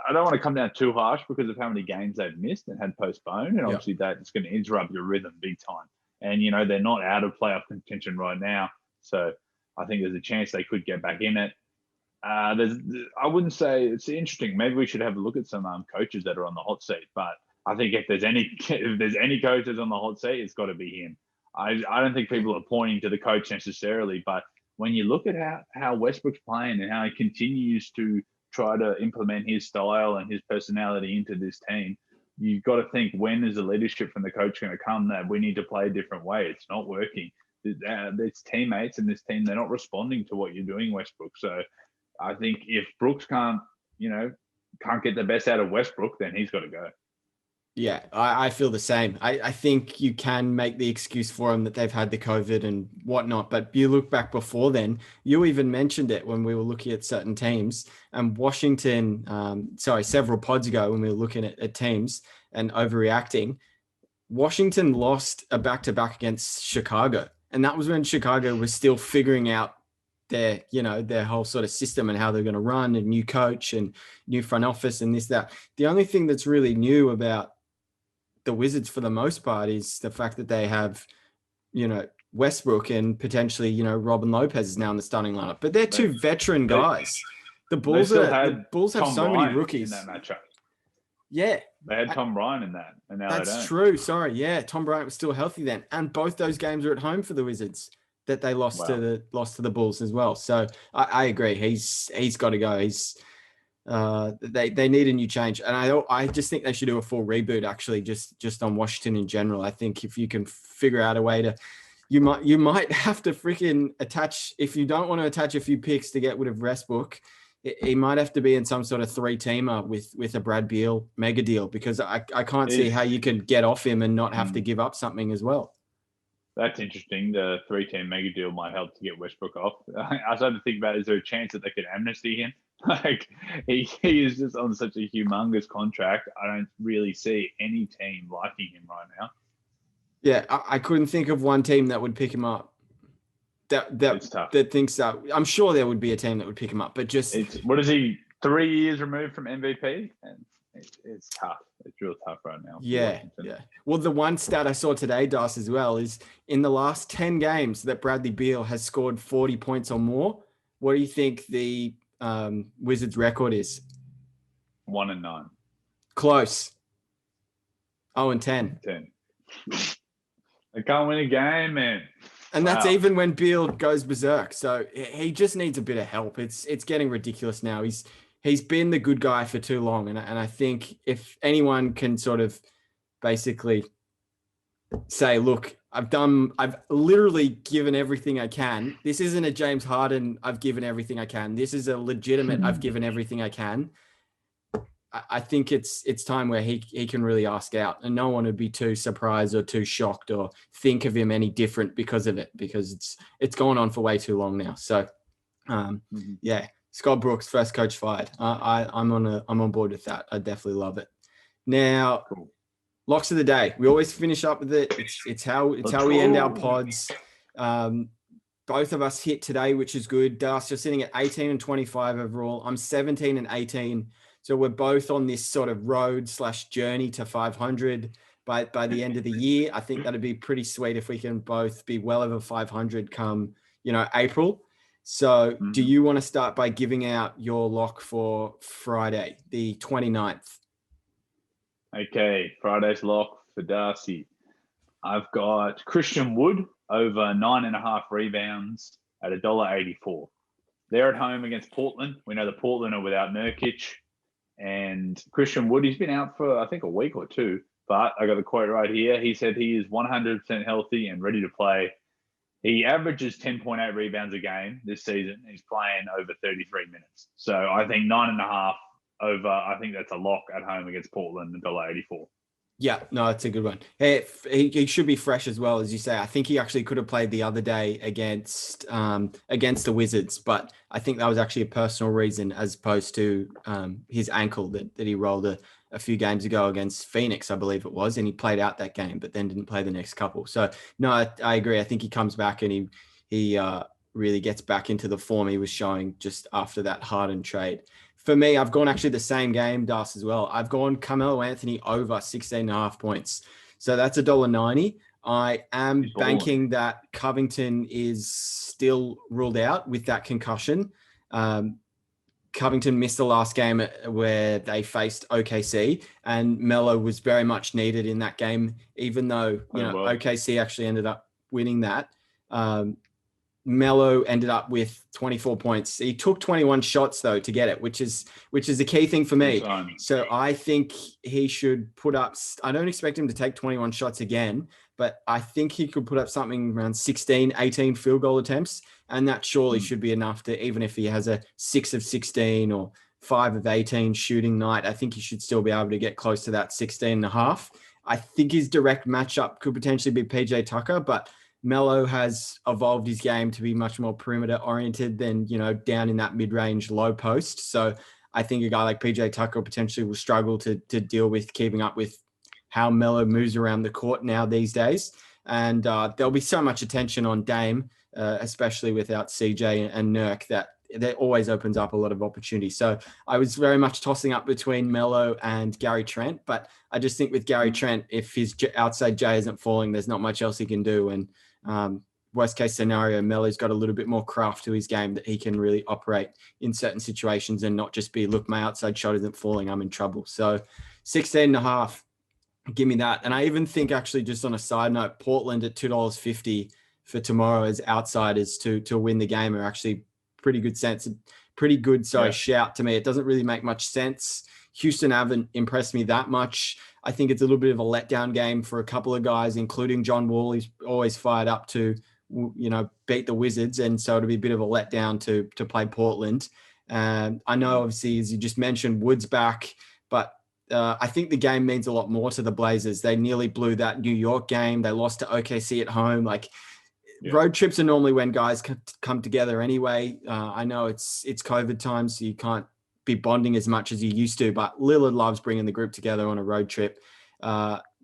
S2: I don't want to come down too harsh because of how many games they've missed and had postponed, and obviously that's going to interrupt your rhythm big time. And they're not out of playoff contention right now, so I think there's a chance they could get back in it. I wouldn't say it's interesting. Maybe we should have a look at some coaches that are on the hot seat. But I think if there's any coaches on the hot seat, it's got to be him. I don't think people are pointing to the coach necessarily, but when you look at how Westbrook's playing and how he continues to try to implement his style and his personality into this team, you've got to think, when is the leadership from the coach going to come that we need to play a different way? It's not working. It's teammates in this team, they're not responding to what you're doing, Westbrook. So I think if Brooks can't get the best out of Westbrook, then he's got to go.
S1: Yeah, I feel the same. I think you can make the excuse for them that they've had the COVID and whatnot, but you look back before then, you even mentioned it when we were looking at certain teams, and Washington, several pods ago when we were looking at teams and overreacting, Washington lost a back-to-back against Chicago. And that was when Chicago was still figuring out their whole sort of system and how they're going to run, a new coach and new front office and this, that. The only thing that's really new about the Wizards for the most part is the fact that they have, Westbrook and potentially, Robin Lopez is now in the starting lineup. But they're two veteran guys. The Bulls have so many rookies
S2: in that matchup.
S1: Yeah.
S2: They had Tom Bryant in that, and now
S1: that's
S2: they don't.
S1: True. Sorry. Yeah. Tom Bryant was still healthy then. And both those games are at home for the Wizards that they lost to the Bulls as well. So I agree. He's got to go. They need a new change. And I just think they should do a full reboot actually, just on Washington in general. I think if you can figure out a way to, you might have to freaking attach, if you don't want to attach a few picks to get rid of Westbrook, he might have to be in some sort of 3-teamer with a Brad Beal mega deal, because I can't see how you can get off him and not have to give up something as well.
S2: That's interesting. The 3-team mega deal might help to get Westbrook off. I started to think about, is there a chance that they could amnesty him? Like, he is just on such a humongous contract. I don't really see any team liking him right now.
S1: Yeah, I couldn't think of one team that would pick him up. That thinks that. I'm sure there would be a team that would pick him up, but just
S2: what is he? 3 years removed from MVP, and it's tough. It's real tough right now.
S1: Yeah. Well, the one stat I saw today, Das, as well, is in the last 10 games that Bradley Beal has scored 40 points or more. What do you think the Wizards' record is?
S2: 1-9.
S1: Close. 0-10.
S2: 10. They can't win a game, man.
S1: And that's even when Beal goes berserk. So he just needs a bit of help. It's getting ridiculous now. He's been the good guy for too long. And I think if anyone can sort of basically say, look, I've literally given everything I can. This isn't a James Harden, I've given everything I can. This is a legitimate, I've given everything I can. I think it's time where he can really ask out, and no one would be too surprised or too shocked or think of him any different because of it, because it's gone on for way too long now. So, yeah, Scott Brooks, first coach fired. I'm on board with that. I definitely love it. Now, locks of the day. We always finish up with it. It's how we end our pods. Both of us hit today, which is good. Das, you're sitting at 18 and 25 overall. I'm 17 and 18. So we're both on this sort of road/journey to 500 by the end of the year. I think that'd be pretty sweet if we can both be well over 500 come, April. So do you want to start by giving out your lock for Friday, the 29th?
S2: Okay, Friday's lock for Darcy. I've got Christian Wood over 9.5 rebounds at $1.84. They're at home against Portland. We know the Portland are without Nurkic. And Christian Wood, he's been out for, I think, a week or two. But I got the quote right here. He said he is 100% healthy and ready to play. He averages 10.8 rebounds a game this season. He's playing over 33 minutes. So I think 9.5 over, I think that's a lock at home against Portland, $1.84.
S1: Yeah, no, it's a good one. Hey, he should be fresh as well, as you say. I think he actually could have played the other day against the Wizards, but I think that was actually a personal reason as opposed to his ankle that he rolled a few games ago against Phoenix, I believe it was, and he played out that game, but then didn't play the next couple. So, no, I agree. I think he comes back and he really gets back into the form he was showing just after that Harden trade. For me, I've gone actually the same game, Das, as well. I've gone Carmelo Anthony over 16.5 points. So that's $1.90. I am banking that Covington is still ruled out with that concussion. Covington missed the last game where they faced OKC, and Melo was very much needed in that game, even though OKC actually ended up winning that. Melo ended up with 24 points. He took 21 shots though to get it, which is the key thing for me. So I think he should put up, I don't expect him to take 21 shots again, but I think he could put up something around 16, 18 field goal attempts. And that surely should be enough to, even if he has a 6 of 16 or 5 of 18 shooting night, I think he should still be able to get close to that 16.5. I think his direct matchup could potentially be PJ Tucker, but Melo has evolved his game to be much more perimeter oriented than, down in that mid-range low post. So I think a guy like PJ Tucker potentially will struggle to deal with keeping up with how Melo moves around the court now these days. And there'll be so much attention on Dame, especially without CJ and Nurk, that always opens up a lot of opportunity. So I was very much tossing up between Melo and Gary Trent, but I just think with Gary Trent, if his outside J isn't falling, there's not much else he can do. And worst case scenario, Melo's got a little bit more craft to his game that he can really operate in certain situations and not just be, look, my outside shot isn't falling, I'm in trouble. So 16.5. Give me that. And I even think, actually, just on a side note, Portland at $2.50 for tomorrow as outsiders to win the game are actually pretty good shout to me. It doesn't really make much sense. Houston haven't impressed me that much. I think it's a little bit of a letdown game for a couple of guys, including John Wall. He's always fired up to, beat the Wizards. And so it'll be a bit of a letdown to play Portland. I know, obviously, as you just mentioned, Wood's back, but I think the game means a lot more to the Blazers. They nearly blew that New York game. They lost to OKC at home. Road trips are normally when guys come together anyway. I know it's COVID time, so you can't be bonding as much as you used to, but Lillard loves bringing the group together on a road trip.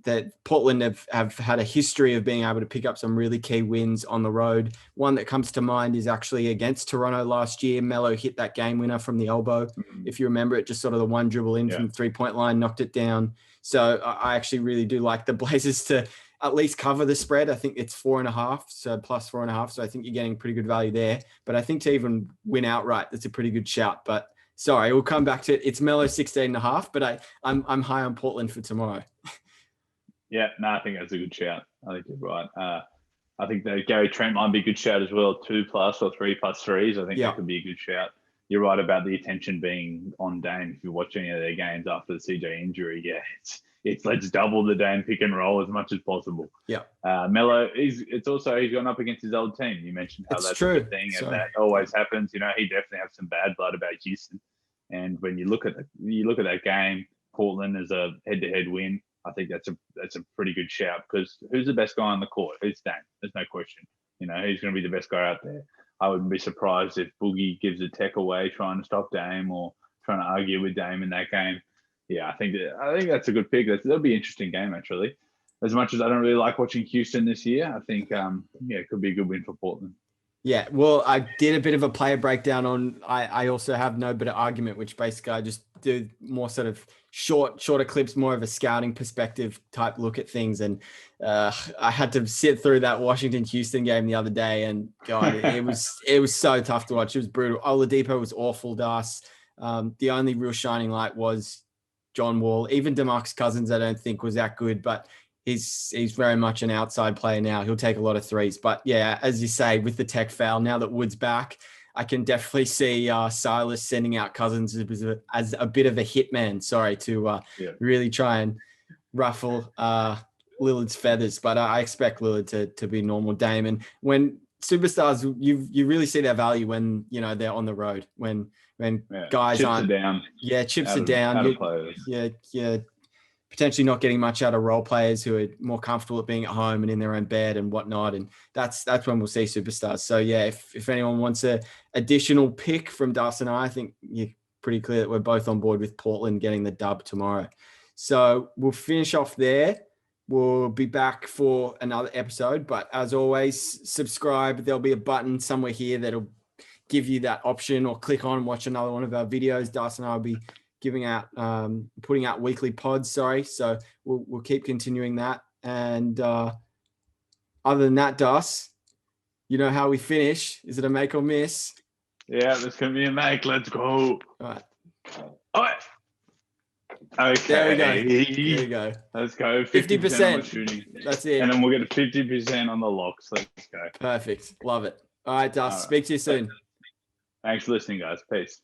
S1: That Portland have had a history of being able to pick up some really key wins on the road. One that comes to mind is actually against Toronto last year. Melo hit that game winner from the elbow. If you remember it, just sort of the one dribble in from the 3-point line, knocked it down. So I actually really do like the Blazers to at least cover the spread. I think it's 4.5, so plus 4.5. So I think you're getting pretty good value there. But I think to even win outright, that's a pretty good shout. But sorry, we'll come back to it. It's Melo 16.5, but I'm high on Portland for tomorrow.
S2: Yeah, no, I think that's a good shout. I think you're right. I think that Gary Trent might be a good shout as well, 2+ or 3+3s. I think that could be a good shout. You're right about the attention being on Dame. If you watch any of their games after the CJ injury, it's let's double the Dame pick and roll as much as possible.
S1: Yeah.
S2: Melo, he's gone up against his old team. You mentioned how that's
S1: true.
S2: A good thing, and that always happens. He definitely has some bad blood about Houston. And when you look at that game, Portland as a head-to-head win, I think that's a pretty good shout, because who's the best guy on the court? It's Dame. There's no question. He's going to be the best guy out there. I wouldn't be surprised if Boogie gives a tech away trying to stop Dame or trying to argue with Dame in that game. Yeah, I think that's a good pick. That'll be an interesting game, actually. As much as I don't really like watching Houston this year, I think it could be a good win for Portland.
S1: Yeah, well, I did a bit of a player breakdown on. I also have no better argument, which basically I just do more sort of shorter clips, more of a scouting perspective type look at things. And I had to sit through that Washington-Houston game the other day, and God, it was so tough to watch. It was brutal. Oladipo was awful, Das. The only real shining light was John Wall. Even DeMarcus Cousins, I don't think was that good, but he's very much an outside player now. He'll take a lot of threes. But yeah, as you say, with the tech foul, now that Wood's back, I can definitely see Silas sending out Cousins as a bit of a hitman, to really try and ruffle Lillard's feathers. But I expect Lillard to be normal Dame. And when superstars, you really see their value when, they're on the road, when guys
S2: chips
S1: aren't
S2: down.
S1: Yeah, chips are down. Yeah. Potentially not getting much out of role players who are more comfortable at being at home and in their own bed and whatnot. And that's when we'll see superstars. So yeah, if anyone wants a additional pick from Dustin and I think you're pretty clear that we're both on board with Portland getting the dub tomorrow. So we'll finish off there. We'll be back for another episode, but as always, subscribe. There'll be a button somewhere here that'll give you that option, or click on and watch another one of our videos. Dustin and I will be putting out weekly pods. So we'll keep continuing that. And other than that, Das, you know how we finish. Is it a make or miss?
S2: Yeah, this can be a make. Let's go.
S1: All
S2: right. Okay.
S1: There we go.
S2: Let's go.
S1: 50%
S2: shooting.
S1: That's it.
S2: And then we'll get a 50% on the locks. Let's go.
S1: Perfect. Love it. All right, Das. Speak to you soon.
S2: Thanks for listening, guys. Peace.